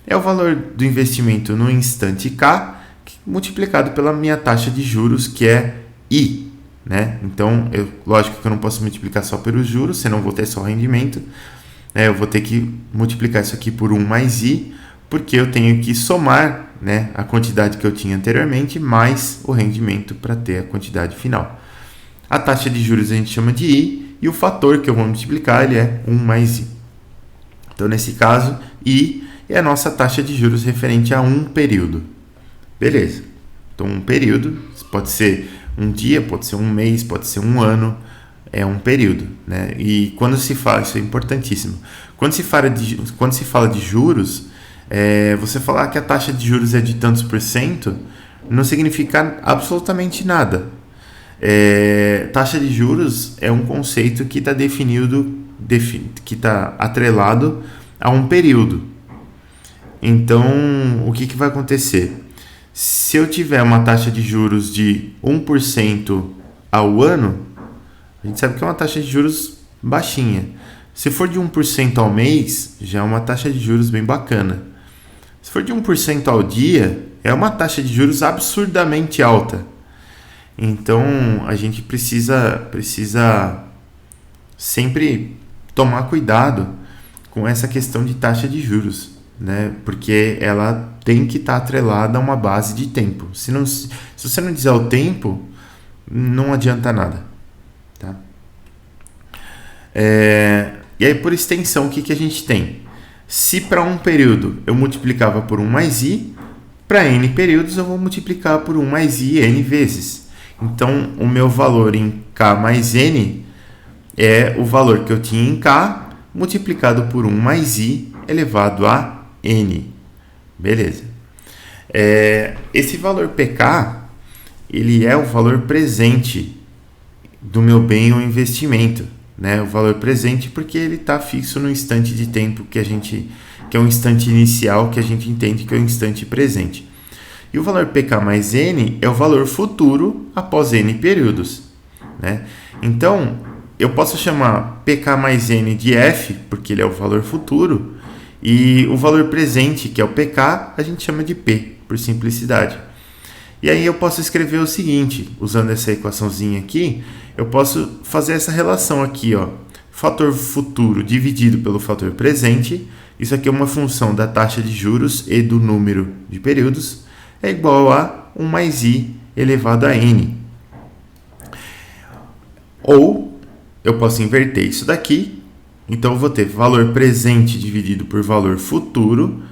é o valor do investimento no instante K multiplicado pela minha taxa de juros, que é I. Né? Então, lógico que eu não posso multiplicar só pelos juros, senão vou ter só rendimento. Eu vou ter que multiplicar isso aqui por 1 mais I, porque eu tenho que somar, né, a quantidade que eu tinha anteriormente mais o rendimento para ter a quantidade final. A taxa de juros a gente chama de I e o fator que eu vou multiplicar ele é 1 mais I. Então, nesse caso, I é a nossa taxa de juros referente a um período. Beleza. Então, um período pode ser um dia, pode ser um mês, pode ser um ano, é um período, né? E quando se fala, isso é importantíssimo, quando se fala de juros, você falar que a taxa de juros é de tantos por cento, não significa absolutamente nada. Taxa de juros é um conceito que está que está atrelado a um período. Então, o que vai acontecer? Se eu tiver uma taxa de juros de 1% ao ano, a gente sabe que é uma taxa de juros baixinha. Se for de 1% ao mês, já é uma taxa de juros bem bacana. Se for de 1% ao dia, é uma taxa de juros absurdamente alta. Então, a gente precisa sempre tomar cuidado com essa questão de taxa de juros, né? Porque ela tem que estar atrelada a uma base de tempo. Se você não dizer o tempo, não adianta nada. Tá? E aí, por extensão, o que a gente tem? Se para um período eu multiplicava por 1 mais I, para N períodos eu vou multiplicar por 1 mais I N vezes. Então, o meu valor em K mais N é o valor que eu tinha em K multiplicado por 1 mais I elevado a N. Beleza. Esse valor PK, ele é o valor presente do meu bem ou investimento, né? O valor presente porque ele está fixo no instante de tempo que é um instante inicial que a gente entende que é o instante presente. E o valor PK mais N é o valor futuro após N períodos, né? Então, eu posso chamar PK mais N de F, porque ele é o valor futuro, e o valor presente, que é o PK, a gente chama de P, por simplicidade. E aí eu posso escrever o seguinte, usando essa equaçãozinha aqui, eu posso fazer essa relação aqui, ó, fator futuro dividido pelo fator presente, isso aqui é uma função da taxa de juros e do número de períodos, é igual a 1 mais I elevado a N. Ou eu posso inverter isso daqui, então eu vou ter valor presente dividido por valor futuro,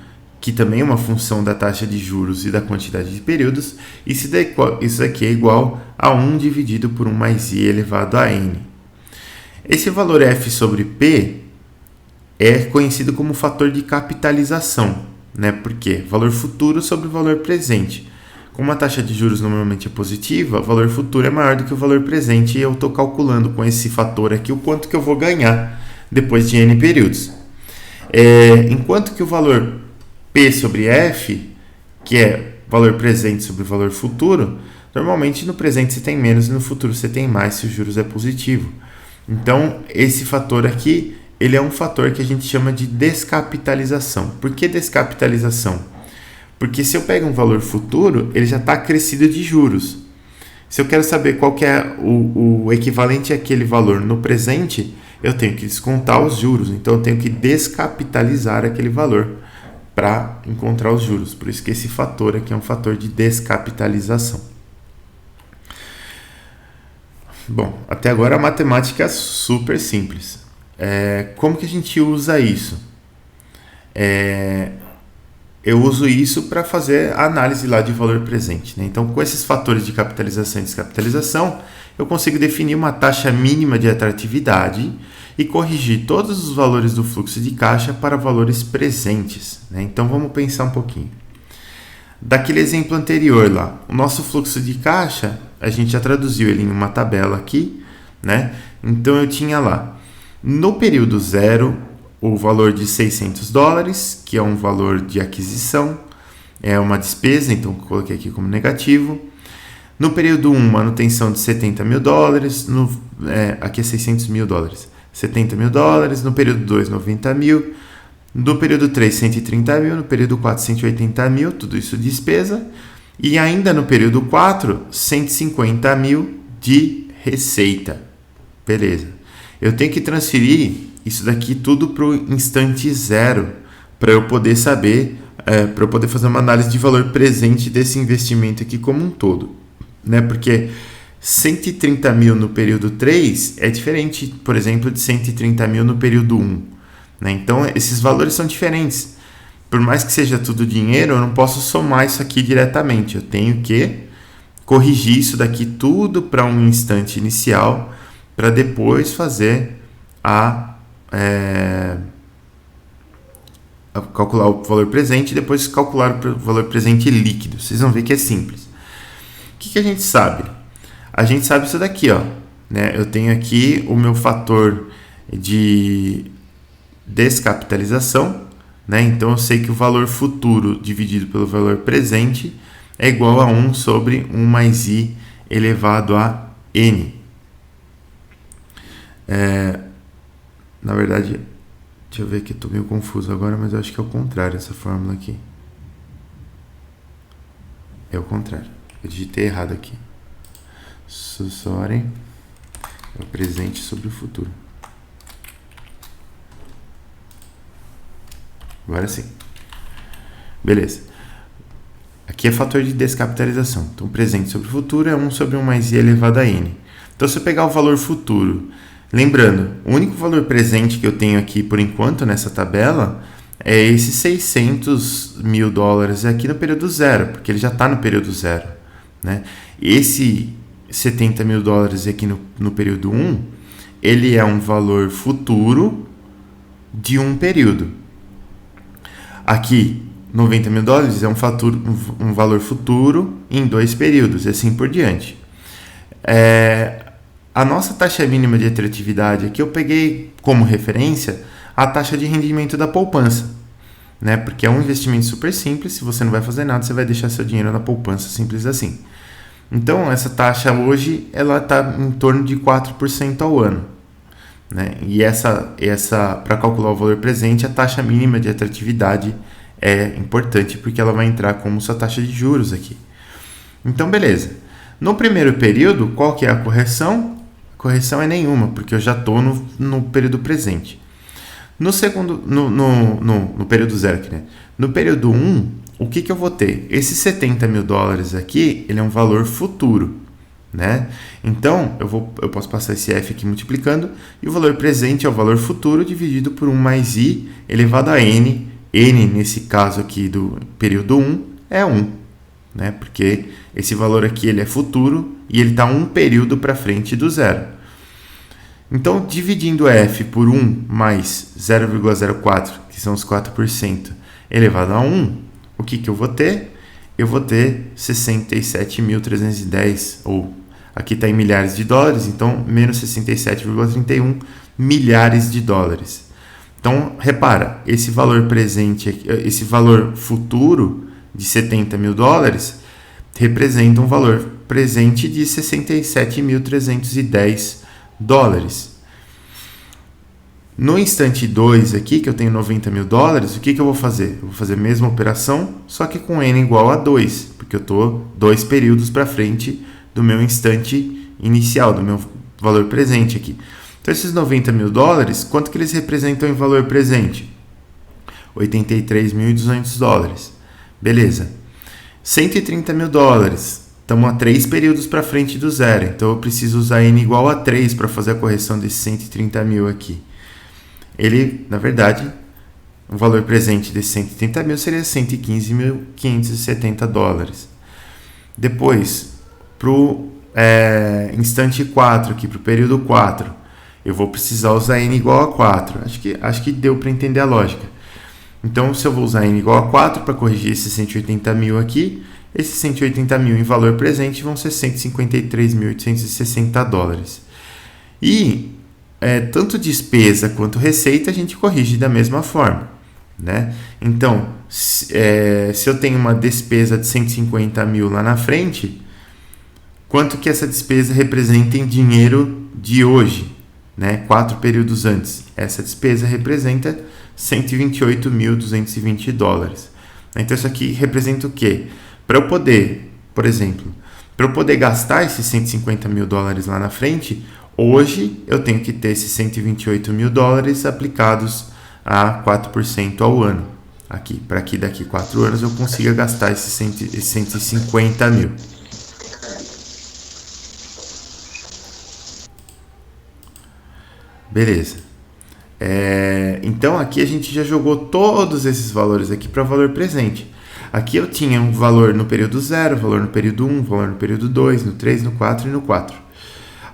que também é uma função da taxa de juros e da quantidade de períodos, e isso aqui é igual a 1 dividido por 1 mais I elevado a N. Esse valor F sobre P é conhecido como fator de capitalização, né? Porque valor futuro sobre valor presente. Como a taxa de juros normalmente é positiva, o valor futuro é maior do que o valor presente e eu estou calculando com esse fator aqui o quanto que eu vou ganhar depois de N períodos. Enquanto que o valor P sobre F, que é valor presente sobre valor futuro, normalmente no presente você tem menos e no futuro você tem mais se os juros é positivo. Então, esse fator aqui, ele é um fator que a gente chama de descapitalização. Por que descapitalização? Porque se eu pego um valor futuro, ele já está acrescido de juros. Se eu quero saber qual que é o equivalente àquele valor no presente, eu tenho que descontar os juros. Então, eu tenho que descapitalizar aquele valor para encontrar os juros. Por isso que esse fator aqui é um fator de descapitalização. Bom, até agora a matemática é super simples. Como que a gente usa isso? Eu uso isso para fazer a análise lá de valor presente, né? Então, com esses fatores de capitalização e descapitalização, eu consigo definir uma taxa mínima de atratividade e corrigir todos os valores do fluxo de caixa para valores presentes, né? Então, vamos pensar um pouquinho. Daquele exemplo anterior lá, o nosso fluxo de caixa, a gente já traduziu ele em uma tabela aqui, né? Então, eu tinha lá, no período 0, o valor de $600, que é um valor de aquisição, é uma despesa, então coloquei aqui como negativo. No período 1, manutenção de 70 mil dólares. Aqui é 600 mil dólares. 70 mil dólares. No período 2, 90 mil. No período 3, 130 mil. No período 4, 180 mil. Tudo isso despesa. E ainda no período 4, 150 mil de receita. Beleza. Eu tenho que transferir isso daqui tudo para o instante zero, para eu poder saber, para eu poder fazer uma análise de valor presente desse investimento aqui como um todo, né? Porque 130 mil no período 3 é diferente, por exemplo, de 130 mil no período 1, né? Então, esses valores são diferentes. Por mais que seja tudo dinheiro, eu não posso somar isso aqui diretamente. Eu tenho que corrigir isso daqui tudo para um instante inicial, para depois fazer calcular o valor presente e depois calcular o valor presente líquido. Vocês vão ver que é simples. O que a gente sabe? A gente sabe isso daqui, ó, né? Eu tenho aqui o meu fator de descapitalização, né? Então eu sei que o valor futuro dividido pelo valor presente é igual a 1 sobre 1 mais i elevado a n. Na verdade, deixa eu ver aqui, estou meio confuso agora, mas eu acho que é o contrário essa fórmula aqui. É o contrário. Eu digitei errado aqui. Sorry. É o presente sobre o futuro. Agora sim. Beleza. Aqui é fator de descapitalização. Então, presente sobre o futuro é 1 sobre 1 mais i elevado a n. Então, se eu pegar o valor futuro, lembrando, o único valor presente que eu tenho aqui por enquanto nessa tabela é esse 600 mil dólares aqui no período zero, porque ele já está no período zero, né? Esse 70 mil dólares aqui no período 1, ele é um valor futuro de um período. Aqui, 90 mil dólares é um valor futuro em 2 períodos, e assim por diante. A nossa taxa mínima de atratividade aqui eu peguei como referência a taxa de rendimento da poupança, né? Porque é um investimento super simples, se você não vai fazer nada, você vai deixar seu dinheiro na poupança, simples assim. Então, essa taxa hoje ela está em torno de 4% ao ano, né? E para calcular o valor presente, a taxa mínima de atratividade é importante, porque ela vai entrar como sua taxa de juros aqui. Então, beleza. No primeiro período, qual que é a correção? Correção é nenhuma, porque eu já estou no período presente. No segundo, no período zero aqui, né? No período 1, o que eu vou ter? Esse 70 mil dólares aqui, ele é um valor futuro, né? Então, eu posso passar esse F aqui multiplicando, e o valor presente é o valor futuro dividido por 1 mais i elevado a n. N, nesse caso aqui do período 1, é 1, né? Porque esse valor aqui ele é futuro e ele está um período para frente do zero. Então, dividindo F por 1 mais 0,04, que são os 4%, elevado a 1, o que eu vou ter? Eu vou ter 67.310, ou aqui está em milhares de dólares, então menos 67,31 milhares de dólares. Então, repara, esse valor presente, esse valor futuro de 70 mil dólares representa um valor presente de 67.310 dólares. No instante 2 aqui, que eu tenho 90 mil dólares, o que eu vou fazer? Eu vou fazer a mesma operação, só que com n igual a 2, porque eu estou 2 períodos para frente do meu instante inicial, do meu valor presente aqui. Então, esses 90 mil dólares, quanto que eles representam em valor presente? 83.200 dólares. Beleza. 130 mil dólares. Estamos a 3 períodos para frente do zero. Então, eu preciso usar n igual a 3 para fazer a correção desses 130 mil aqui. Ele, na verdade, o valor presente desses 130 mil seria 115.570 dólares. Depois, para o instante 4 aqui, para o período 4, eu vou precisar usar n igual a 4. Acho que deu para entender a lógica. Então, se eu vou usar n igual a 4 para corrigir esses 180 mil aqui, esses 180 mil em valor presente vão ser 153.860 dólares. E tanto despesa quanto receita a gente corrige da mesma forma, né? Então, se eu tenho uma despesa de 150 mil lá na frente, quanto que essa despesa representa em dinheiro de hoje, né? 4 períodos antes. Essa despesa representa 128.220 dólares. Então isso aqui representa o quê? Para eu poder, por exemplo, para eu poder gastar esses 150 mil dólares lá na frente, hoje eu tenho que ter esses 128 mil dólares aplicados a 4% ao ano. Aqui, para que daqui 4 anos eu consiga gastar esses 150 mil. Beleza. Então aqui a gente já jogou todos esses valores aqui para valor presente. Aqui eu tinha um valor no período 0, valor no período 1, valor no período 2, no 3, no 4 e no 4.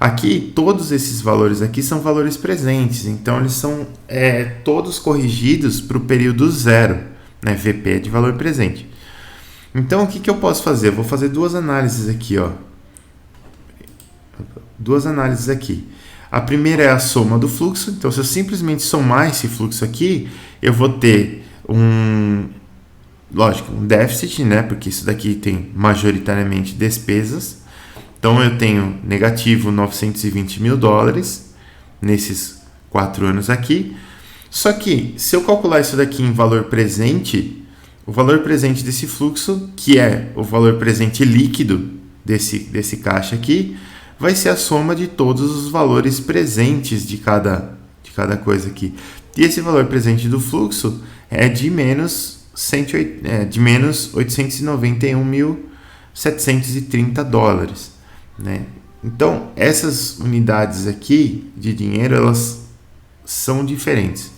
Aqui, todos esses valores aqui são valores presentes, então eles são todos corrigidos para o período 0, né? VP é de valor presente. Então, o que eu posso fazer? Eu vou fazer duas análises aqui, ó. Duas análises aqui. A primeira é a soma do fluxo, então se eu simplesmente somar esse fluxo aqui, eu vou ter um déficit, né? Porque isso daqui tem majoritariamente despesas. Então eu tenho negativo 920 mil dólares nesses 4 anos aqui. Só que se eu calcular isso daqui em valor presente, o valor presente desse fluxo, que é o valor presente líquido desse caixa aqui, vai ser a soma de todos os valores presentes de cada coisa aqui. E esse valor presente do fluxo é de menos 891.730 dólares. Né? Então, essas unidades aqui de dinheiro, elas são diferentes.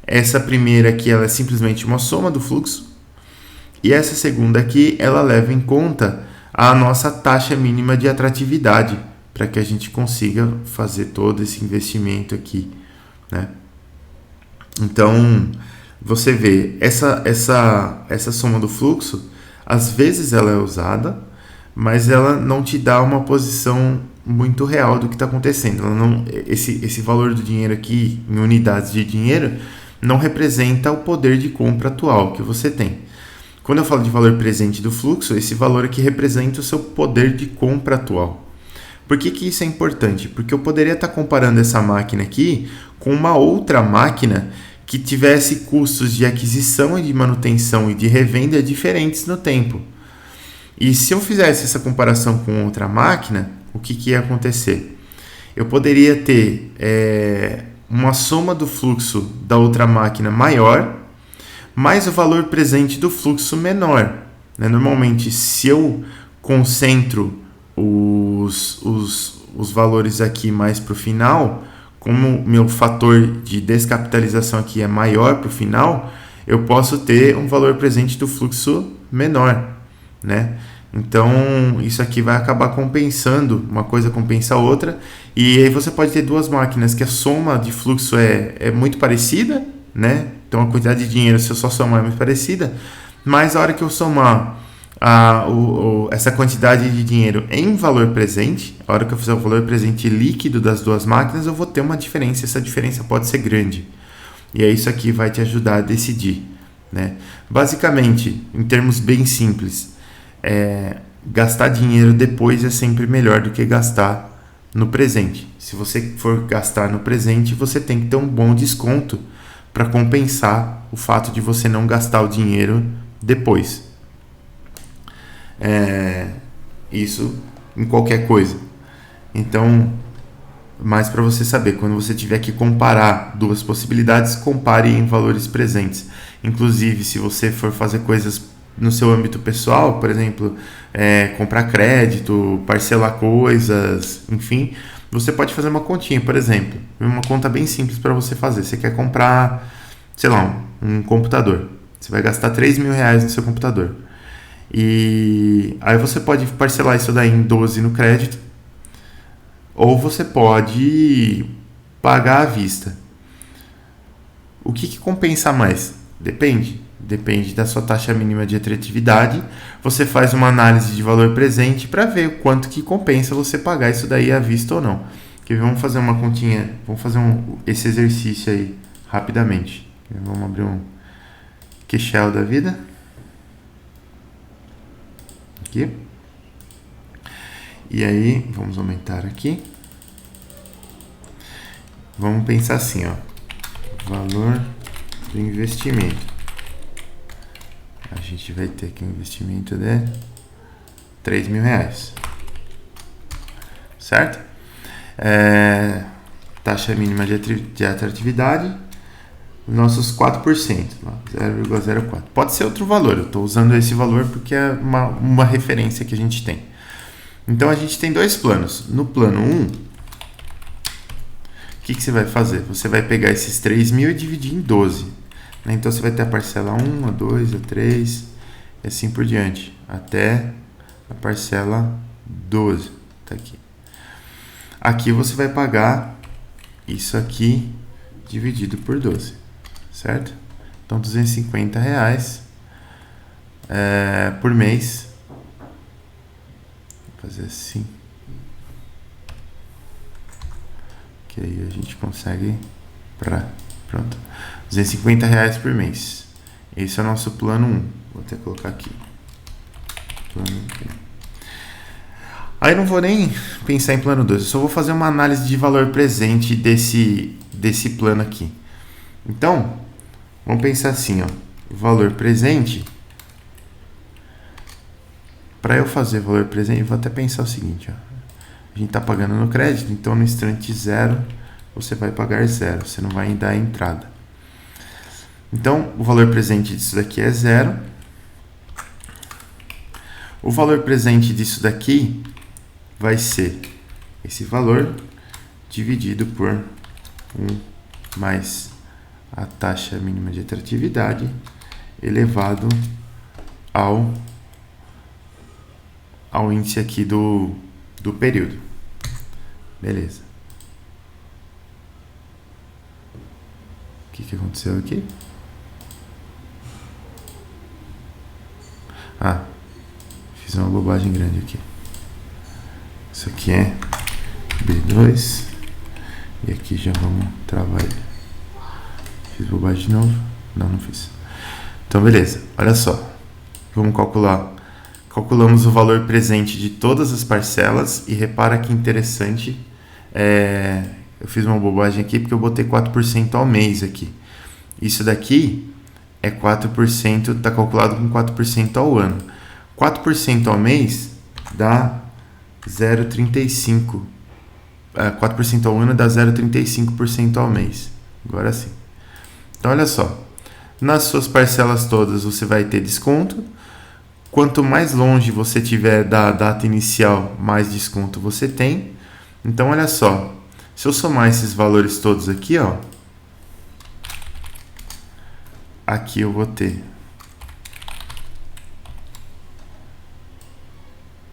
Essa primeira aqui, ela é simplesmente uma soma do fluxo. E essa segunda aqui, ela leva em conta a nossa taxa mínima de atratividade, para que a gente consiga fazer todo esse investimento aqui. Né? Então, você vê, essa soma do fluxo, às vezes ela é usada, mas ela não te dá uma posição muito real do que está acontecendo. Esse valor do dinheiro aqui, em unidades de dinheiro, não representa o poder de compra atual que você tem. Quando eu falo de valor presente do fluxo, esse valor aqui representa o seu poder de compra atual. Por que isso é importante? Porque eu poderia estar comparando essa máquina aqui com uma outra máquina que tivesse custos de aquisição e de manutenção e de revenda diferentes no tempo. E se eu fizesse essa comparação com outra máquina, o que ia acontecer? Eu poderia ter uma soma do fluxo da outra máquina maior, mais o valor presente do fluxo menor. Né? Normalmente, se eu concentro os valores aqui mais para o final, como meu fator de descapitalização aqui é maior para o final, eu posso ter um valor presente do fluxo menor. Né? Então, isso aqui vai acabar compensando, uma coisa compensa a outra, e aí você pode ter duas máquinas que a soma de fluxo é muito parecida, né? Então a quantidade de dinheiro, se eu só somar, é muito parecida, mas a hora que eu somar essa quantidade de dinheiro em valor presente, a hora que eu fizer o valor presente líquido das duas máquinas, eu vou ter uma diferença, essa diferença pode ser grande, e aí isso aqui vai te ajudar a decidir. Né? Basicamente, em termos bem simples, gastar dinheiro depois é sempre melhor do que gastar no presente. Se você for gastar no presente, você tem que ter um bom desconto para compensar o fato de você não gastar o dinheiro depois. Isso em qualquer coisa. Então, mais para você saber, quando você tiver que comparar duas possibilidades, compare em valores presentes. Inclusive, se você for fazer coisas no seu âmbito pessoal, por exemplo, comprar crédito, parcelar coisas, enfim, você pode fazer uma continha, por exemplo, uma conta bem simples para você fazer. Você quer comprar, sei lá, um computador. Você vai gastar 3 mil reais no seu computador. E aí você pode parcelar isso daí em 12 no crédito, ou você pode pagar à vista. O que compensa mais? Depende da sua taxa mínima de atratividade. Você faz uma análise de valor presente para ver o quanto que compensa você pagar isso daí à vista ou não. Vamos fazer uma continha, vamos fazer esse exercício aí rapidamente. Vamos abrir um Excel da vida. Aqui. E aí, vamos aumentar aqui. Vamos pensar assim, ó. Valor do investimento. A gente vai ter aqui um investimento de R$3.000. Certo? Taxa mínima de atratividade. Nossos 4%, 0,04. Pode ser outro valor, eu estou usando esse valor porque é uma referência que a gente tem. Então a gente tem dois planos. No plano 1, o que você vai fazer? Você vai pegar esses 3.000 e dividir em 12. Né? Então você vai ter a parcela 1, a 2, a 3 e assim por diante, até a parcela 12. Tá aqui. Aqui você vai pagar isso aqui dividido por 12. Certo? Então, R$250 por mês. Vou fazer assim. Que aí a gente consegue pronto. R$250 por mês. Esse é o nosso plano 1. Vou até colocar aqui. Plano 1. Aí não vou nem pensar em plano 2. Eu só vou fazer uma análise de valor presente desse plano aqui. Então, vamos pensar assim, ó, valor presente. Para eu fazer valor presente, eu vou até pensar o seguinte, ó. A gente está pagando no crédito, então no instante 0, você vai pagar 0, você não vai dar a entrada. Então, o valor presente disso daqui é 0. O valor presente disso daqui vai ser esse valor dividido por 1 mais a taxa mínima de atratividade elevado ao índice aqui do período. Beleza. O que aconteceu aqui? Fiz uma bobagem grande aqui. Isso aqui é B2 e aqui já vamos travar ele. Fiz bobagem de novo? Não fiz. Então, beleza. Olha só. Vamos calcular. Calculamos o valor presente de todas as parcelas e repara que interessante. Eu fiz uma bobagem aqui porque eu botei 4% ao mês aqui. Isso daqui é 4%, está calculado com 4% ao ano. 4% ao mês dá 0,35%. 4% ao ano dá 0,35% ao mês. Agora sim. Então, olha só, nas suas parcelas todas você vai ter desconto. Quanto mais longe você tiver da data inicial, mais desconto você tem. Então, olha só, se eu somar esses valores todos aqui, ó, aqui eu vou ter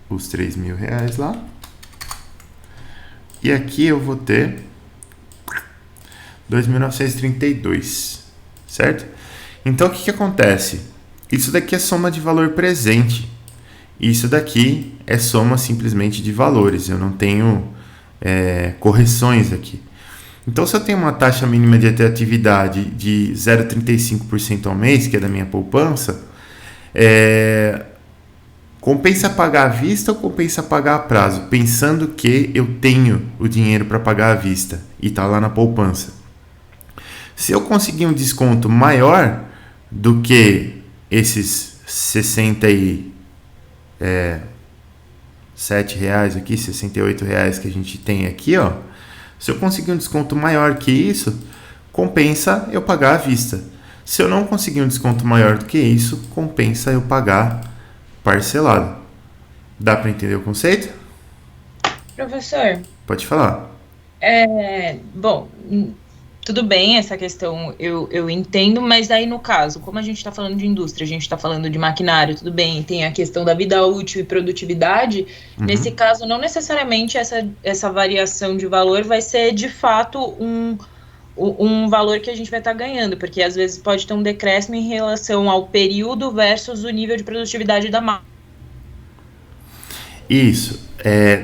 os R$3.000 lá. E aqui eu vou ter 2.932, certo? Então, o que acontece? Isso daqui é soma de valor presente. Isso daqui é soma simplesmente de valores. Eu não tenho correções aqui. Então, se eu tenho uma taxa mínima de atratividade de 0,35% ao mês, que é da minha poupança, compensa pagar à vista ou compensa pagar a prazo? Pensando que eu tenho o dinheiro para pagar à vista e está lá na poupança. Se eu conseguir um desconto maior do que esses R$67 aqui, R$68 que a gente tem aqui, ó. Se eu conseguir um desconto maior que isso, compensa eu pagar à vista. Se eu não conseguir um desconto maior do que isso, compensa eu pagar parcelado. Dá para entender o conceito? Professor, Pode falar. bom, tudo bem essa questão, eu entendo, mas aí no caso, como a gente está falando de indústria, a gente está falando de maquinário, tudo bem, tem a questão da vida útil e produtividade, nesse caso não necessariamente essa variação de valor vai ser de fato um valor que a gente vai estar ganhando, porque às vezes pode ter um decréscimo em relação ao período versus o nível de produtividade da máquina. Isso.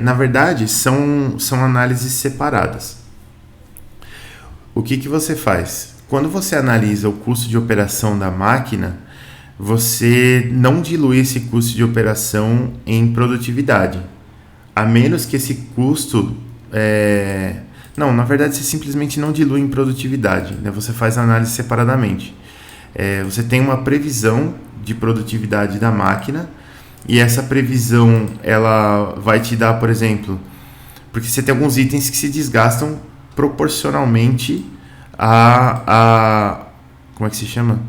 Na verdade, são análises separadas. O que você faz? Quando você analisa o custo de operação da máquina, você não dilui esse custo de operação em produtividade. a menos que esse custo... Não, na verdade você simplesmente não dilui em produtividade, né? Você faz a análise separadamente. Você tem uma previsão de produtividade da máquina e essa previsão ela vai te dar, por exemplo, porque você tem alguns itens que se desgastam proporcionalmente como é que se chama?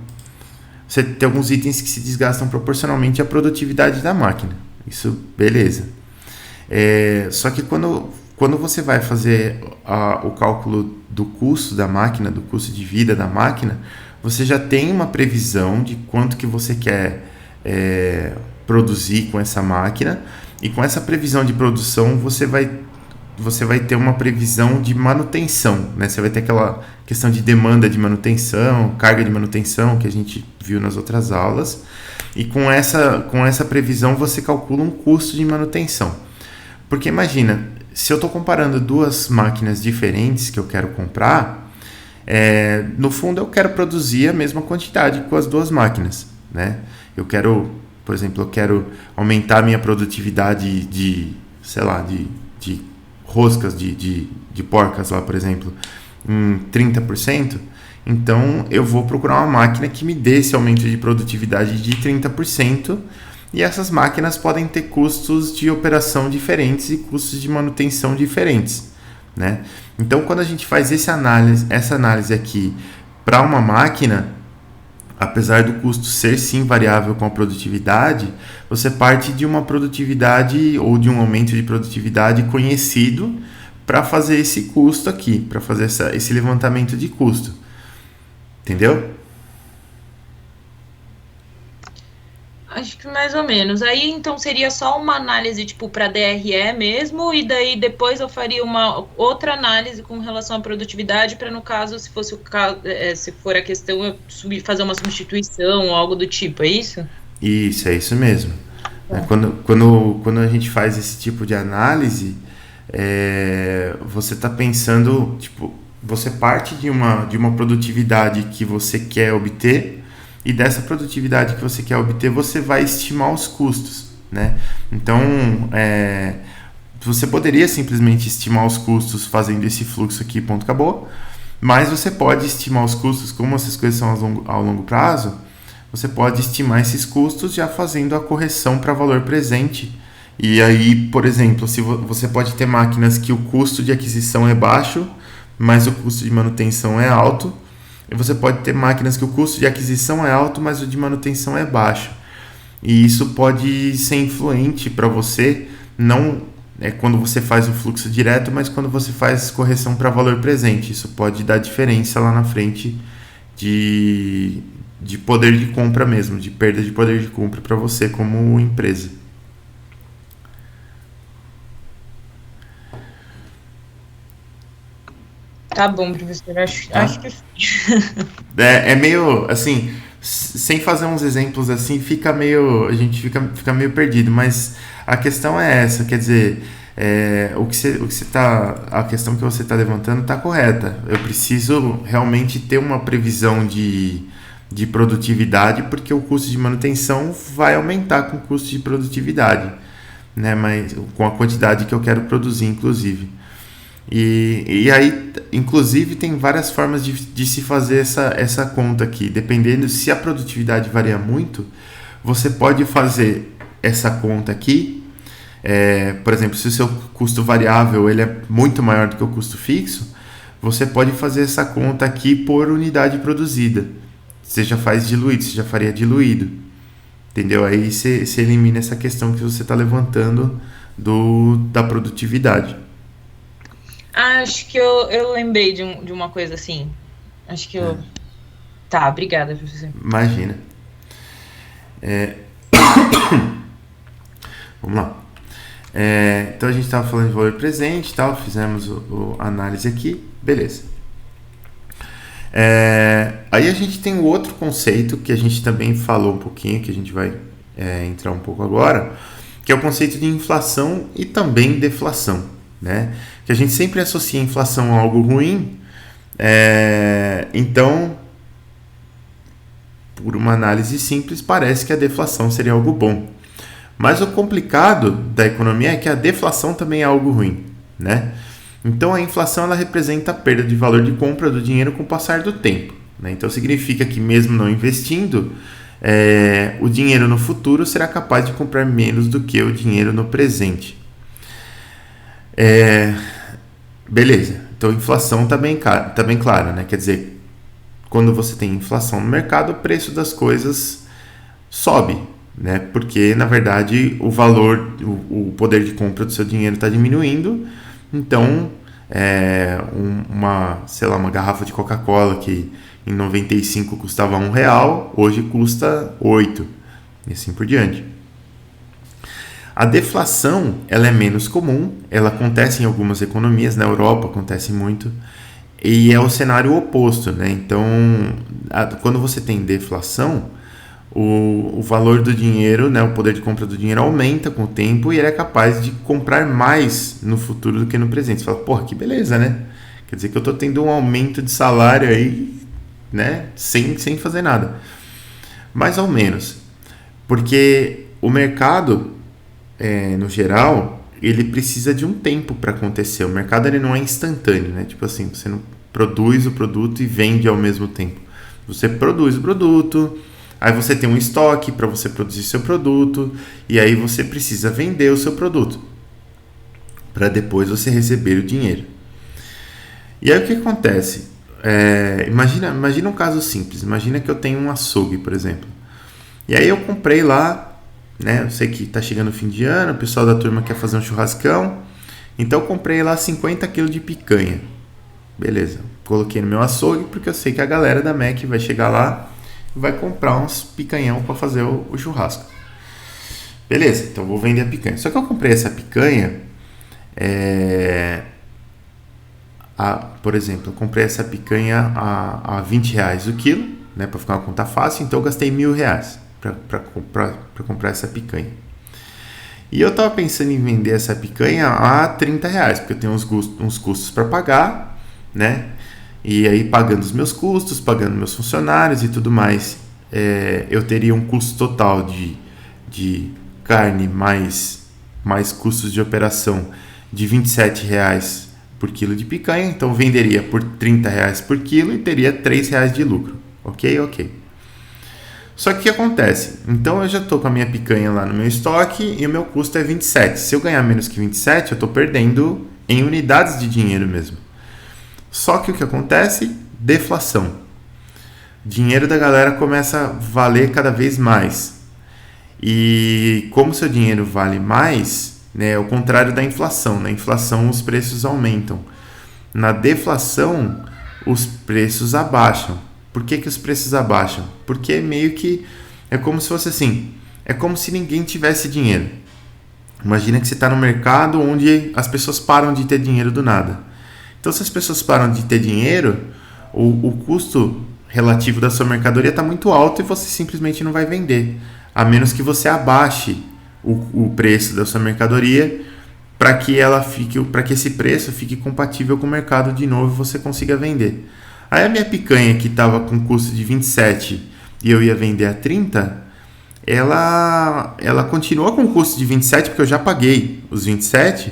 Você tem alguns itens que se desgastam proporcionalmente à produtividade da máquina. Isso, beleza. Só que quando você vai fazer o cálculo do custo da máquina, do custo de vida da máquina, você já tem uma previsão de quanto que você quer produzir com essa máquina, e com essa previsão de produção você vai ter uma previsão de manutenção, né? Você vai ter aquela questão de demanda de manutenção, carga de manutenção que a gente viu nas outras aulas, e com essa previsão você calcula um custo de manutenção. Porque imagina, se eu estou comparando duas máquinas diferentes que eu quero comprar, no fundo eu quero produzir a mesma quantidade com as duas máquinas, né? Por exemplo, eu quero aumentar a minha produtividade de roscas de porcas lá, por exemplo, em 30%, então eu vou procurar uma máquina que me dê esse aumento de produtividade de 30%, e essas máquinas podem ter custos de operação diferentes e custos de manutenção diferentes, né? Então, quando a gente faz essa análise aqui para uma máquina, apesar do custo ser sim variável com a produtividade, você parte de uma produtividade ou de um aumento de produtividade conhecido para fazer esse custo aqui, para fazer esse levantamento de custo. Entendeu? Acho que mais ou menos. Aí então seria só uma análise tipo para DRE mesmo, e daí depois eu faria uma outra análise com relação à produtividade para, no caso, se fosse o caso, se for a questão, eu fazer uma substituição ou algo do tipo, é isso? Isso, é isso mesmo. Quando a gente faz esse tipo de análise, você está pensando, tipo, você parte de uma produtividade que você quer obter, e dessa produtividade que você quer obter, você vai estimar os custos, né? Então, você poderia simplesmente estimar os custos fazendo esse fluxo aqui, ponto, acabou. Mas você pode estimar os custos, como essas coisas são ao longo prazo, você pode estimar esses custos já fazendo a correção para valor presente. E aí, por exemplo, se você pode ter máquinas que o custo de aquisição é baixo, mas o custo de manutenção é alto. E você pode ter máquinas que o custo de aquisição é alto, mas o de manutenção é baixo. E isso pode ser influente para você, não quando você faz o fluxo direto, mas quando você faz correção para valor presente. Isso pode dar diferença lá na frente de poder de compra mesmo, de perda de poder de compra para você como empresa. Tá bom, professor. Acho que é meio assim, sem fazer uns exemplos assim, a gente fica meio perdido, mas a questão é essa, quer dizer, a questão que você está levantando está correta. Eu preciso realmente ter uma previsão de produtividade, porque o custo de manutenção vai aumentar com o custo de produtividade, né? Mas com a quantidade que eu quero produzir, inclusive. E aí, inclusive, tem várias formas de se fazer essa conta aqui. Dependendo, se a produtividade varia muito, você pode fazer essa conta aqui. Por exemplo, se o seu custo variável ele é muito maior do que o custo fixo, você pode fazer essa conta aqui por unidade produzida. Você já faz diluído, você já faria diluído. Entendeu? Aí você elimina essa questão que você está levantando da produtividade. Acho que eu lembrei de uma coisa assim. Acho que eu... Tá, obrigada, professor. Imagina. Vamos lá. Então a gente estava falando de valor presente e tal, fizemos a análise aqui, beleza. Aí a gente tem o outro conceito que a gente também falou um pouquinho, que a gente vai entrar um pouco agora, que é o conceito de inflação e também deflação, né? Que a gente sempre associa a inflação a algo ruim, então, por uma análise simples, parece que a deflação seria algo bom. Mas o complicado da economia é que a deflação também é algo ruim, né? Então a inflação ela representa a perda de valor de compra do dinheiro com o passar do tempo, né? Então significa que mesmo não investindo, o dinheiro no futuro será capaz de comprar menos do que o dinheiro no presente. Beleza, então inflação está bem claro, né? Quer dizer, quando você tem inflação no mercado, o preço das coisas sobe, né? Porque na verdade o valor, o poder de compra do seu dinheiro está diminuindo. Então uma garrafa de Coca-Cola que em 95 custava R$1, hoje custa 8, e assim por diante. A deflação ela é menos comum, ela acontece em algumas economias, na Europa acontece muito, e é o cenário oposto, né? Então, quando você tem deflação, o valor do dinheiro, né, o poder de compra do dinheiro aumenta com o tempo e ele é capaz de comprar mais no futuro do que no presente. Você fala, porra, que beleza, né? Quer dizer que eu estou tendo um aumento de salário aí, né, sem fazer nada. Mais ou menos, porque o mercado, no geral, ele precisa de um tempo para acontecer. O mercado ele não é instantâneo, né? Tipo assim, você não produz o produto e vende ao mesmo tempo. Você produz o produto, aí você tem um estoque para você produzir seu produto, e aí você precisa vender o seu produto para depois você receber o dinheiro. E aí o que acontece? Imagina um caso simples. Imagina que eu tenho um açougue, por exemplo. E aí eu comprei lá, né? Eu sei que está chegando o fim de ano, o pessoal da turma quer fazer um churrascão, então eu comprei lá 50 kg de picanha. Beleza, coloquei no meu açougue porque eu sei que a galera da Mac vai chegar lá e vai comprar uns picanhão para fazer o churrasco. Beleza, então eu vou vender a picanha. Só que eu comprei essa picanha, por exemplo, eu comprei essa picanha a R$20 o quilo, né, para ficar uma conta fácil, então eu gastei R$1.000 para comprar essa picanha. E eu estava pensando em vender essa picanha a R$30, porque eu tenho uns custos para pagar, né? E aí pagando os meus custos, pagando meus funcionários e tudo mais, eu teria um custo total de carne mais custos de operação de R$27 por quilo de picanha. Então eu venderia por R$30 por quilo e teria R$3 de lucro. Ok. Só que o que acontece? Então eu já estou com a minha picanha lá no meu estoque e o meu custo é 27. Se eu ganhar menos que 27, eu estou perdendo em unidades de dinheiro mesmo. Só que o que acontece? Deflação. Dinheiro da galera começa a valer cada vez mais. E como seu dinheiro vale mais, né, é o contrário da inflação. Na inflação os preços aumentam. Na deflação os preços abaixam. Por que os preços abaixam? Porque meio que é como se fosse assim, é como se ninguém tivesse dinheiro. Imagina que você está no mercado onde as pessoas param de ter dinheiro do nada. Então se as pessoas param de ter dinheiro, o custo relativo da sua mercadoria está muito alto e você simplesmente não vai vender. A menos que você abaixe o preço da sua mercadoria para que esse preço fique compatível com o mercado de novo e você consiga vender. Aí a minha picanha que estava com custo de 27 e eu ia vender a 30, ela continua com custo de 27 porque eu já paguei os 27,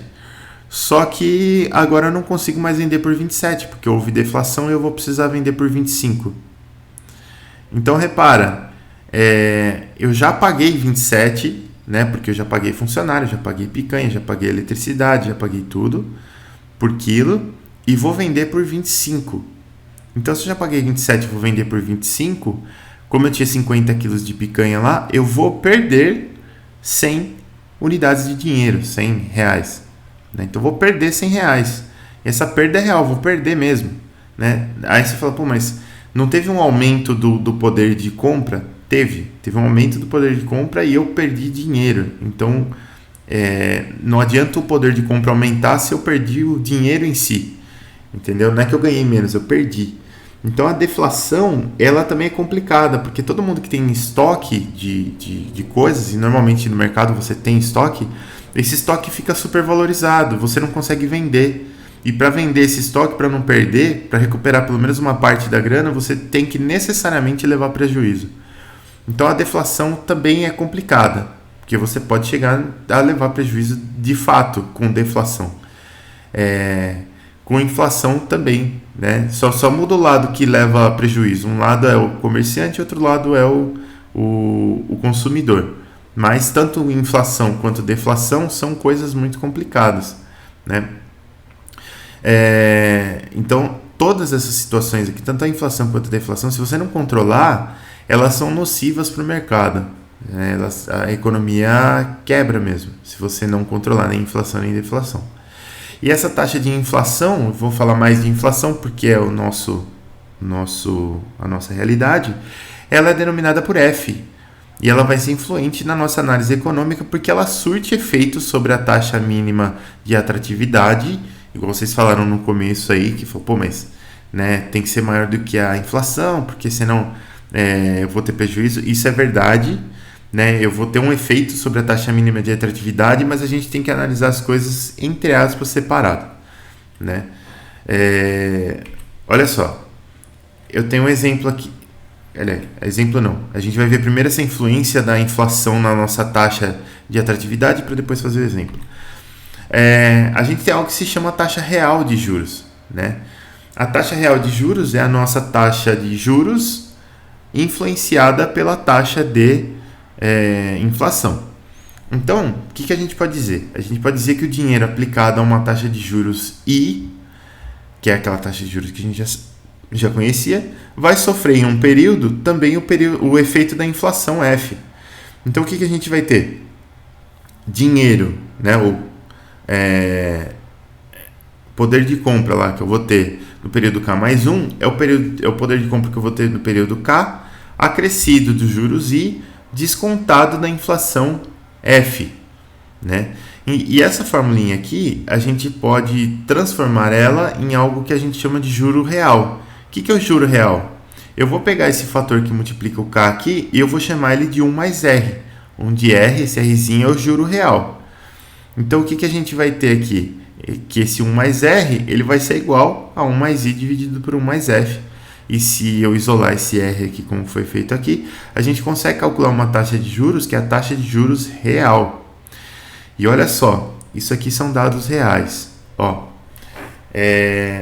só que agora eu não consigo mais vender por 27 porque houve deflação e eu vou precisar vender por 25. Então repara, eu já paguei 27, né, porque eu já paguei funcionário, já paguei picanha, já paguei eletricidade, já paguei tudo por quilo e vou vender por 25. Então, se eu já paguei 27 e vou vender por 25, como eu tinha 50 quilos de picanha lá, eu vou perder 100 unidades de dinheiro, R$100. Né? Então, eu vou perder R$100. Essa perda é real, eu vou perder mesmo. Né? Aí você fala, pô, mas não teve um aumento do poder de compra? Teve um aumento do poder de compra e eu perdi dinheiro. Então, não adianta o poder de compra aumentar se eu perdi o dinheiro em si. Entendeu? Não é que eu ganhei menos, eu perdi. Então a deflação, ela também é complicada, porque todo mundo que tem estoque de coisas, e normalmente no mercado você tem estoque, esse estoque fica super valorizado, você não consegue vender. E para vender esse estoque, para não perder, para recuperar pelo menos uma parte da grana, você tem que necessariamente levar prejuízo. Então a deflação também é complicada. porque você pode chegar a levar prejuízo de fato com deflação. Com inflação também, né? Só muda o lado que leva a prejuízo. Um lado é o comerciante, outro lado é o consumidor. Mas tanto inflação quanto deflação são coisas muito complicadas, né? Então, todas essas situações aqui, tanto a inflação quanto a deflação, se você não controlar, elas são nocivas para o mercado. A economia quebra mesmo, se você não controlar nem inflação nem deflação. E essa taxa de inflação, eu vou falar mais de inflação porque é a nossa realidade, ela é denominada por F. E ela vai ser influente na nossa análise econômica porque ela surte efeitos sobre a taxa mínima de atratividade, igual vocês falaram no começo aí, que falou, pô, mas né, tem que ser maior do que a inflação, porque senão eu vou ter prejuízo. Isso é verdade, né? Eu vou ter um efeito sobre a taxa mínima de atratividade, mas a gente tem que analisar as coisas entre aspas separado, né? Olha só, eu tenho um exemplo aqui. Exemplo não. A gente vai ver primeiro essa influência da inflação na nossa taxa de atratividade para depois fazer o exemplo. A gente tem algo que se chama taxa real de juros, né? A taxa real de juros é a nossa taxa de juros influenciada pela taxa de inflação. Então, o que a gente pode dizer? A gente pode dizer que o dinheiro aplicado a uma taxa de juros I, que é aquela taxa de juros que a gente já conhecia, vai sofrer em um período também o efeito da inflação F. Então o que a gente vai ter? Dinheiro, né, ou poder de compra lá que eu vou ter no período K mais 1 é o poder de compra que eu vou ter no período K acrescido dos juros I descontado da inflação F, né? E essa formulinha aqui a gente pode transformar ela em algo que a gente chama de juro real. O que é o juro real? Eu vou pegar esse fator que multiplica o K aqui e eu vou chamar ele de 1 mais R, onde R, esse Rzinho é o juro real. Então, o que a gente vai ter aqui? Que esse 1 mais R ele vai ser igual a 1 mais I dividido por 1 mais F. E se eu isolar esse R aqui, como foi feito aqui, a gente consegue calcular uma taxa de juros, que é a taxa de juros real. E olha só, isso aqui são dados reais.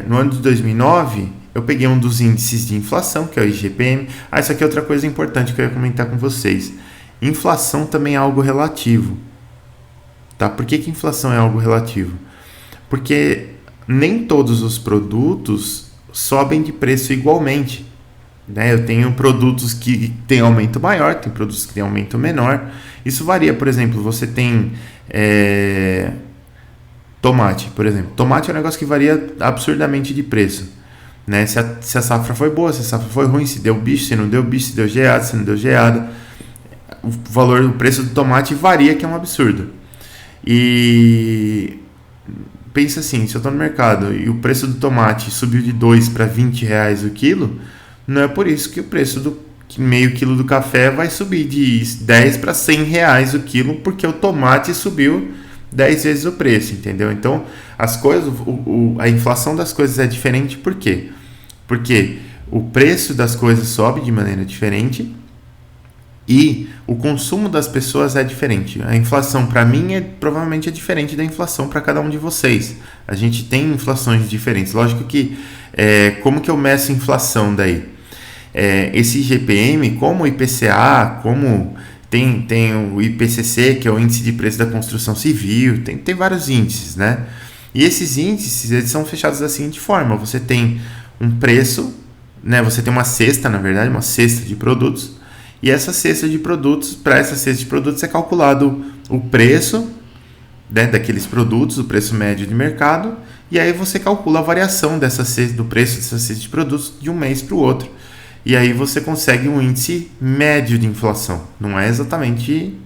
No ano de 2009... eu peguei um dos índices de inflação, que é o IGPM. Isso aqui é outra coisa importante que eu ia comentar com vocês. Inflação também é algo relativo. Tá? Por que inflação é algo relativo? Porque nem todos os produtos sobem de preço igualmente, né? Eu tenho produtos que têm aumento maior, tem produtos que têm aumento menor. Isso varia, por exemplo, você tem tomate, por exemplo. Tomate é um negócio que varia absurdamente de preço, né? Se a safra foi boa, se a safra foi ruim, se deu bicho, se não deu bicho, se deu geada, se não deu geada. O preço do tomate varia, que é um absurdo. E pensa assim, se eu estou no mercado e o preço do tomate subiu de 2 para 20 reais o quilo, não é por isso que o preço do meio quilo do café vai subir de 10 para 100 reais o quilo, porque o tomate subiu 10 vezes o preço, entendeu? Então, as coisas, a inflação das coisas é diferente, por quê? Porque o preço das coisas sobe de maneira diferente e o consumo das pessoas é diferente. A inflação para mim provavelmente é diferente da inflação para cada um de vocês. A gente tem inflações diferentes. Lógico que como que eu meço inflação daí? Esse IGPM, como o IPCA, como tem o IPCC, que é o índice de preço da construção civil, tem vários índices, né? E esses índices eles são fechados da seguinte forma: você tem um preço, né? Você tem uma cesta, na verdade, uma cesta de produtos. E essa cesta de produtos, para essa cesta de produtos é calculado o preço, né, daqueles produtos, o preço médio de mercado, e aí você calcula a variação do preço dessa cesta de produtos de um mês para o outro. E aí você consegue um índice médio de inflação. Não é exatamente,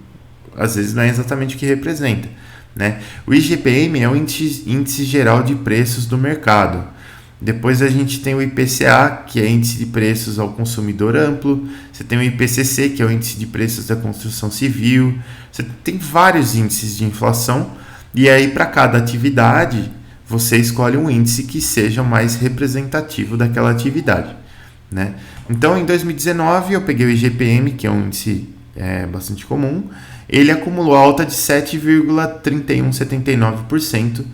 às vezes não é exatamente o que representa, né? O IGPM é o índice geral de preços do mercado. Depois a gente tem o IPCA, que é índice de preços ao consumidor amplo. Você tem o IPCC, que é o índice de preços da construção civil. Você tem vários índices de inflação. E aí, para cada atividade, você escolhe um índice que seja mais representativo daquela atividade, né? Então, em 2019, eu peguei o IGPM, que é um índice é bastante comum, ele acumulou alta de 7,3179%,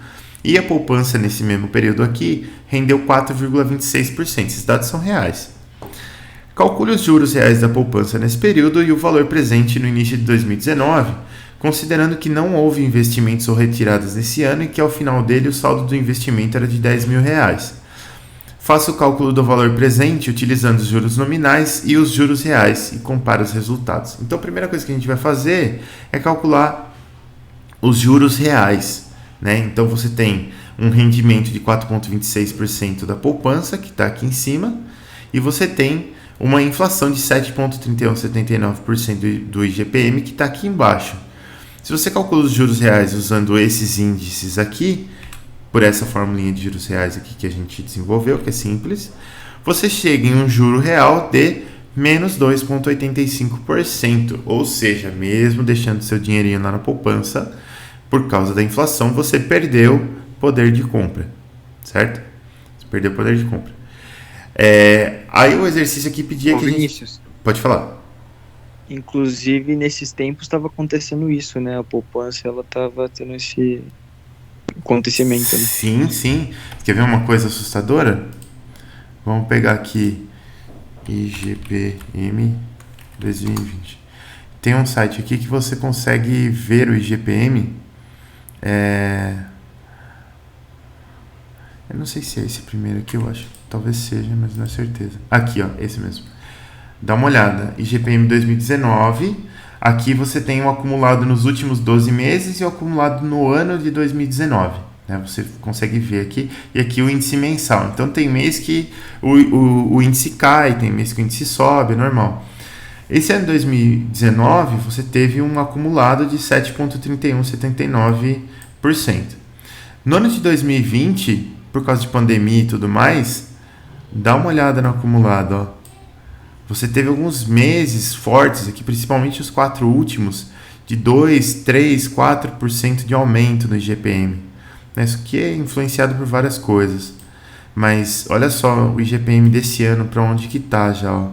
e a poupança nesse mesmo período aqui rendeu 4,26%. Esses dados são reais. Calcule os juros reais da poupança nesse período e o valor presente no início de 2019, considerando que não houve investimentos ou retiradas nesse ano e que ao final dele o saldo do investimento era de R$10.000. Faça o cálculo do valor presente utilizando os juros nominais e os juros reais e compare os resultados. Então a primeira coisa que a gente vai fazer é calcular os juros reais, né? Então você tem um rendimento de 4,26% da poupança, que está aqui em cima, e você tem uma inflação de 7,3179% do IGPM, que está aqui embaixo. Se você calcula os juros reais usando esses índices aqui, por essa formulinha de juros reais aqui que a gente desenvolveu, que é simples, você chega em um juro real de menos 2,85%, ou seja, mesmo deixando seu dinheirinho lá na poupança, por causa da inflação, você perdeu poder de compra, certo? Você perdeu poder de compra. Aí o exercício aqui pedia que Vinícius, Pode falar. inclusive nesses tempos estava acontecendo isso, né? A poupança ela estava tendo esse acontecimento, né? Sim. Quer ver uma coisa assustadora? Vamos pegar aqui IGPM 2020. Tem um site aqui que você consegue ver o IGPM. Eu não sei se é esse primeiro aqui, eu acho. Talvez seja, mas não é certeza. Aqui, ó, esse mesmo. Dá uma olhada. IGPM 2019. Aqui você tem o acumulado nos últimos 12 meses e o acumulado no ano de 2019. Né? Você consegue ver aqui. E aqui o índice mensal. Então tem mês que o índice cai, tem mês que o índice sobe, é normal. Esse ano de 2019, você teve um acumulado de 7,3179%. No ano de 2020, por causa de pandemia e tudo mais, dá uma olhada no acumulado, ó. Você teve alguns meses fortes aqui, principalmente os 4 últimos, de 2, 3, 4% de aumento no IGPM. Isso aqui é influenciado por várias coisas. Mas olha só o IGPM desse ano, para onde que tá já, ó.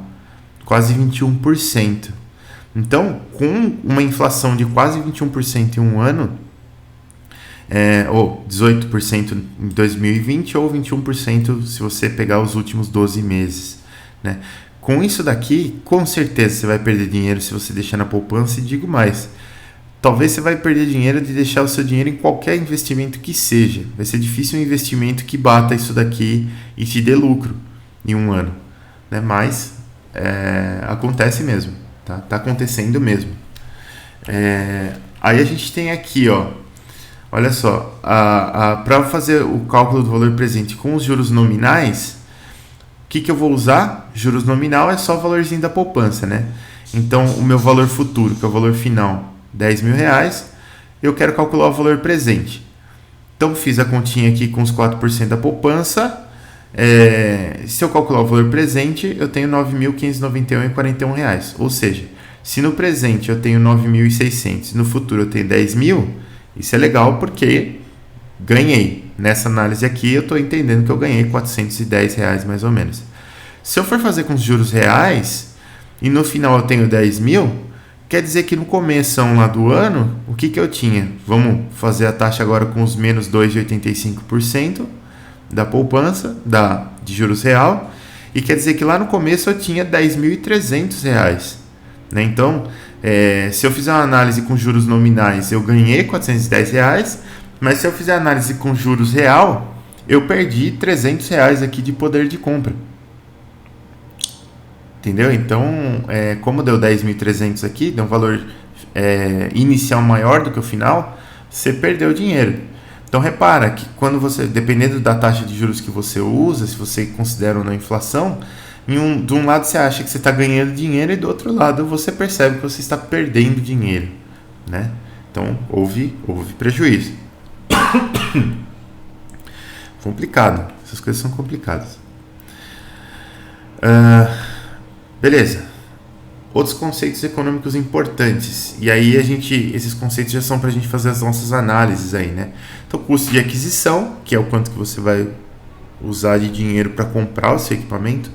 Quase 21%. Então, com uma inflação de quase 21% em um ano, ou 18% em 2020, ou 21% se você pegar os últimos 12 meses, né? Com isso daqui, com certeza você vai perder dinheiro se você deixar na poupança, e digo mais, talvez você vai perder dinheiro de deixar o seu dinheiro em qualquer investimento que seja. Vai ser difícil um investimento que bata isso daqui e te dê lucro em um ano, né? Mas acontece mesmo, tá acontecendo mesmo. Aí a gente tem aqui, ó, olha só, para fazer o cálculo do valor presente com os juros nominais, o que eu vou usar? Juros nominal é só o valorzinho da poupança, né? Então, o meu valor futuro, que é o valor final, R$10.000, eu quero calcular o valor presente. Então, fiz a continha aqui com os 4% da poupança. Se eu calcular o valor presente, eu tenho R$9.591,41. Ou seja, se no presente eu tenho 9.600, no futuro eu tenho 10.000, isso é legal porque ganhei. Nessa análise aqui eu estou entendendo que eu ganhei R$410 mais ou menos. Se eu for fazer com os juros reais e no final eu tenho 10.000, quer dizer que no começo lá do ano, o que eu tinha? Vamos fazer a taxa agora com os menos 2,85% da poupança, de juros real, e quer dizer que lá no começo eu tinha R$10.300. Né? Então, se eu fizer uma análise com juros nominais, eu ganhei R$410, mas se eu fizer análise com juros real, eu perdi R$300 aqui de poder de compra. Entendeu? Então, como deu 10.300 aqui, deu um valor inicial maior do que o final, você perdeu dinheiro. Então, repara que quando você, dependendo da taxa de juros que você usa, se você considera ou não inflação, de um lado você acha que você está ganhando dinheiro e do outro lado você percebe que você está perdendo dinheiro, né? Então, houve prejuízo. Complicado. Essas coisas são complicadas. Beleza. Outros conceitos econômicos importantes. E aí esses conceitos já são para a gente fazer as nossas análises aí, né? Então, custo de aquisição, que é o quanto que você vai usar de dinheiro para comprar o seu equipamento.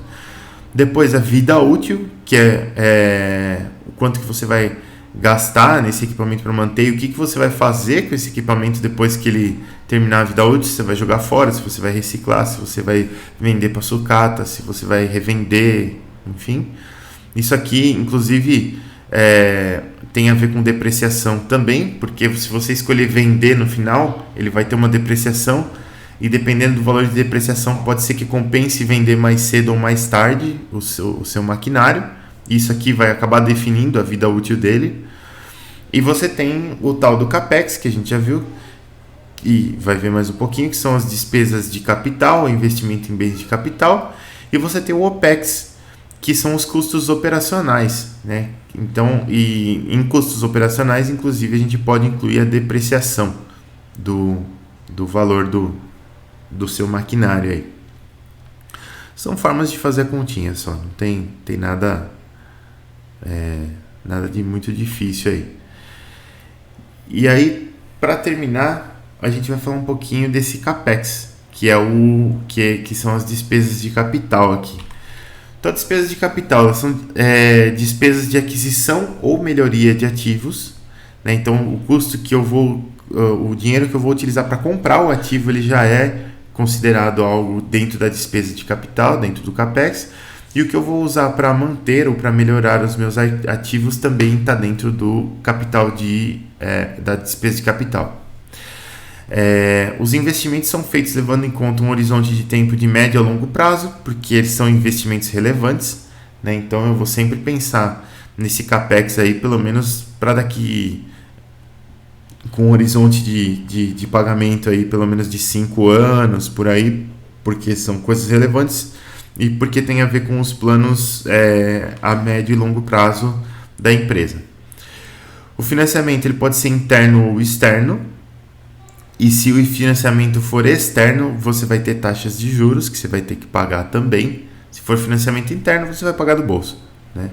Depois, a vida útil, que é quanto que você vai gastar nesse equipamento para manter e o que você vai fazer com esse equipamento depois que ele terminar a vida útil. Se você vai jogar fora, se você vai reciclar, se você vai vender para sucata, se você vai revender, enfim. Isso aqui, inclusive, tem a ver com depreciação também, porque se você escolher vender no final, ele vai ter uma depreciação e dependendo do valor de depreciação pode ser que compense vender mais cedo ou mais tarde o seu maquinário. Isso aqui vai acabar definindo a vida útil dele. E você tem o tal do CAPEX, que a gente já viu, e vai ver mais um pouquinho, que são as despesas de capital, investimento em bens de capital. E você tem o OPEX, que são os custos operacionais, né? Então, e em custos operacionais, inclusive, a gente pode incluir a depreciação do valor do seu maquinário aí. São formas de fazer a continha só, não tem nada de muito difícil aí. E aí, para terminar, a gente vai falar um pouquinho desse CAPEX, que são as despesas de capital aqui. Então, despesas de capital, elas são despesas de aquisição ou melhoria de ativos, né? Então, o dinheiro que eu vou utilizar para comprar o ativo, ele já é considerado algo dentro da despesa de capital, dentro do CAPEX, e o que eu vou usar para manter ou para melhorar os meus ativos também está dentro do capital da despesa de capital. Os investimentos são feitos levando em conta um horizonte de tempo de médio a longo prazo, porque eles são investimentos relevantes, né? Então eu vou sempre pensar nesse CAPEX aí, pelo menos para daqui, com um horizonte de pagamento aí, pelo menos de 5 anos, por aí, porque são coisas relevantes e porque tem a ver com os planos a médio e longo prazo da empresa. O financiamento ele pode ser interno ou externo. E se o financiamento for externo, você vai ter taxas de juros que você vai ter que pagar também. Se for financiamento interno, você vai pagar do bolso, né?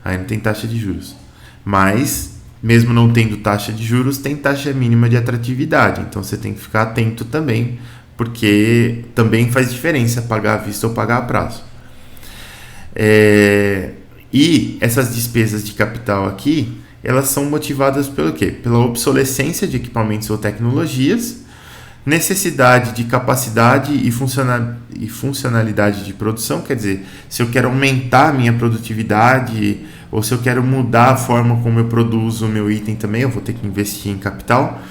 Aí não tem taxa de juros. Mas, mesmo não tendo taxa de juros, tem taxa mínima de atratividade. Então você tem que ficar atento também, porque também faz diferença pagar à vista ou pagar a prazo. E essas despesas de capital aqui, elas são motivadas pelo quê? Pela obsolescência de equipamentos ou tecnologias, necessidade de capacidade e funcionalidade de produção, quer dizer, se eu quero aumentar a minha produtividade ou se eu quero mudar a forma como eu produzo o meu item também, eu vou ter que investir em capital.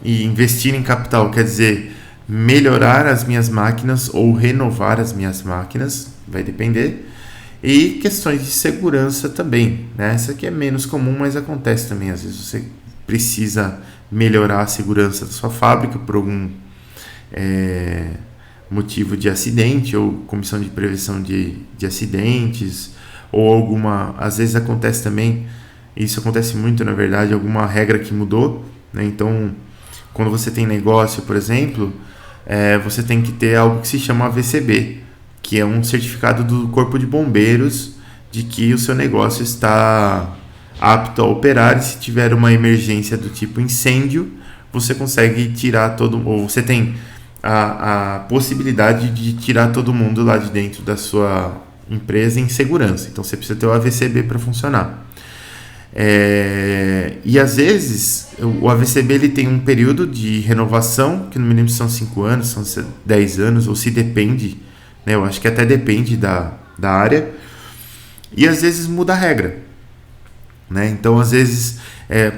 E investir em capital quer dizer melhorar as minhas máquinas ou renovar as minhas máquinas, vai depender. E questões de segurança também, né? Essa aqui é menos comum, mas acontece também. Às vezes você precisa melhorar a segurança da sua fábrica por algum motivo de acidente ou comissão de prevenção de acidentes ou alguma... Às vezes acontece também, isso acontece muito na verdade, alguma regra que mudou, né? Então, quando você tem negócio, por exemplo, você tem que ter algo que se chama AVCB, que é um certificado do Corpo de Bombeiros de que o seu negócio está apto a operar, e se tiver uma emergência do tipo incêndio, você consegue tirar ou você tem a possibilidade de tirar todo mundo lá de dentro da sua empresa em segurança. Então você precisa ter o AVCB para funcionar. E às vezes o AVCB ele tem um período de renovação, que no mínimo são 5 anos, são 10 anos, ou se depende, né? Eu acho que até depende da área, e às vezes muda a regra, né? Então às vezes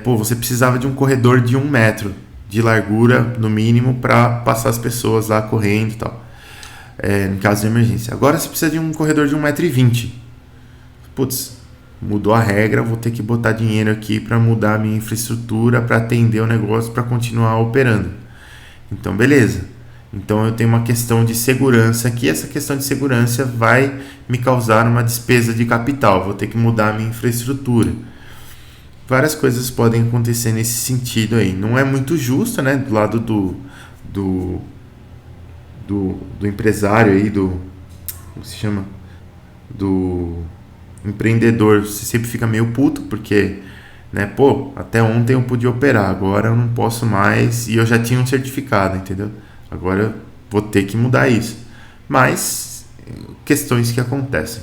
você precisava de um corredor de 1 metro de largura no mínimo para passar as pessoas lá correndo e tal, em caso de emergência. Agora você precisa de um corredor de 1,20 m. Putz, mudou a regra, vou ter que botar dinheiro aqui para mudar a minha infraestrutura, para atender o negócio, para continuar operando. Então beleza. Então eu tenho uma questão de segurança aqui, essa questão de segurança vai me causar uma despesa de capital, vou ter que mudar a minha infraestrutura. Várias coisas podem acontecer nesse sentido aí. Não é muito justo, né, do lado do empresário aí, como se chama? Do empreendedor, você sempre fica meio puto, porque, né, até ontem eu podia operar, agora eu não posso mais, e eu já tinha um certificado, entendeu? Agora eu vou ter que mudar isso. Mas, questões que acontecem.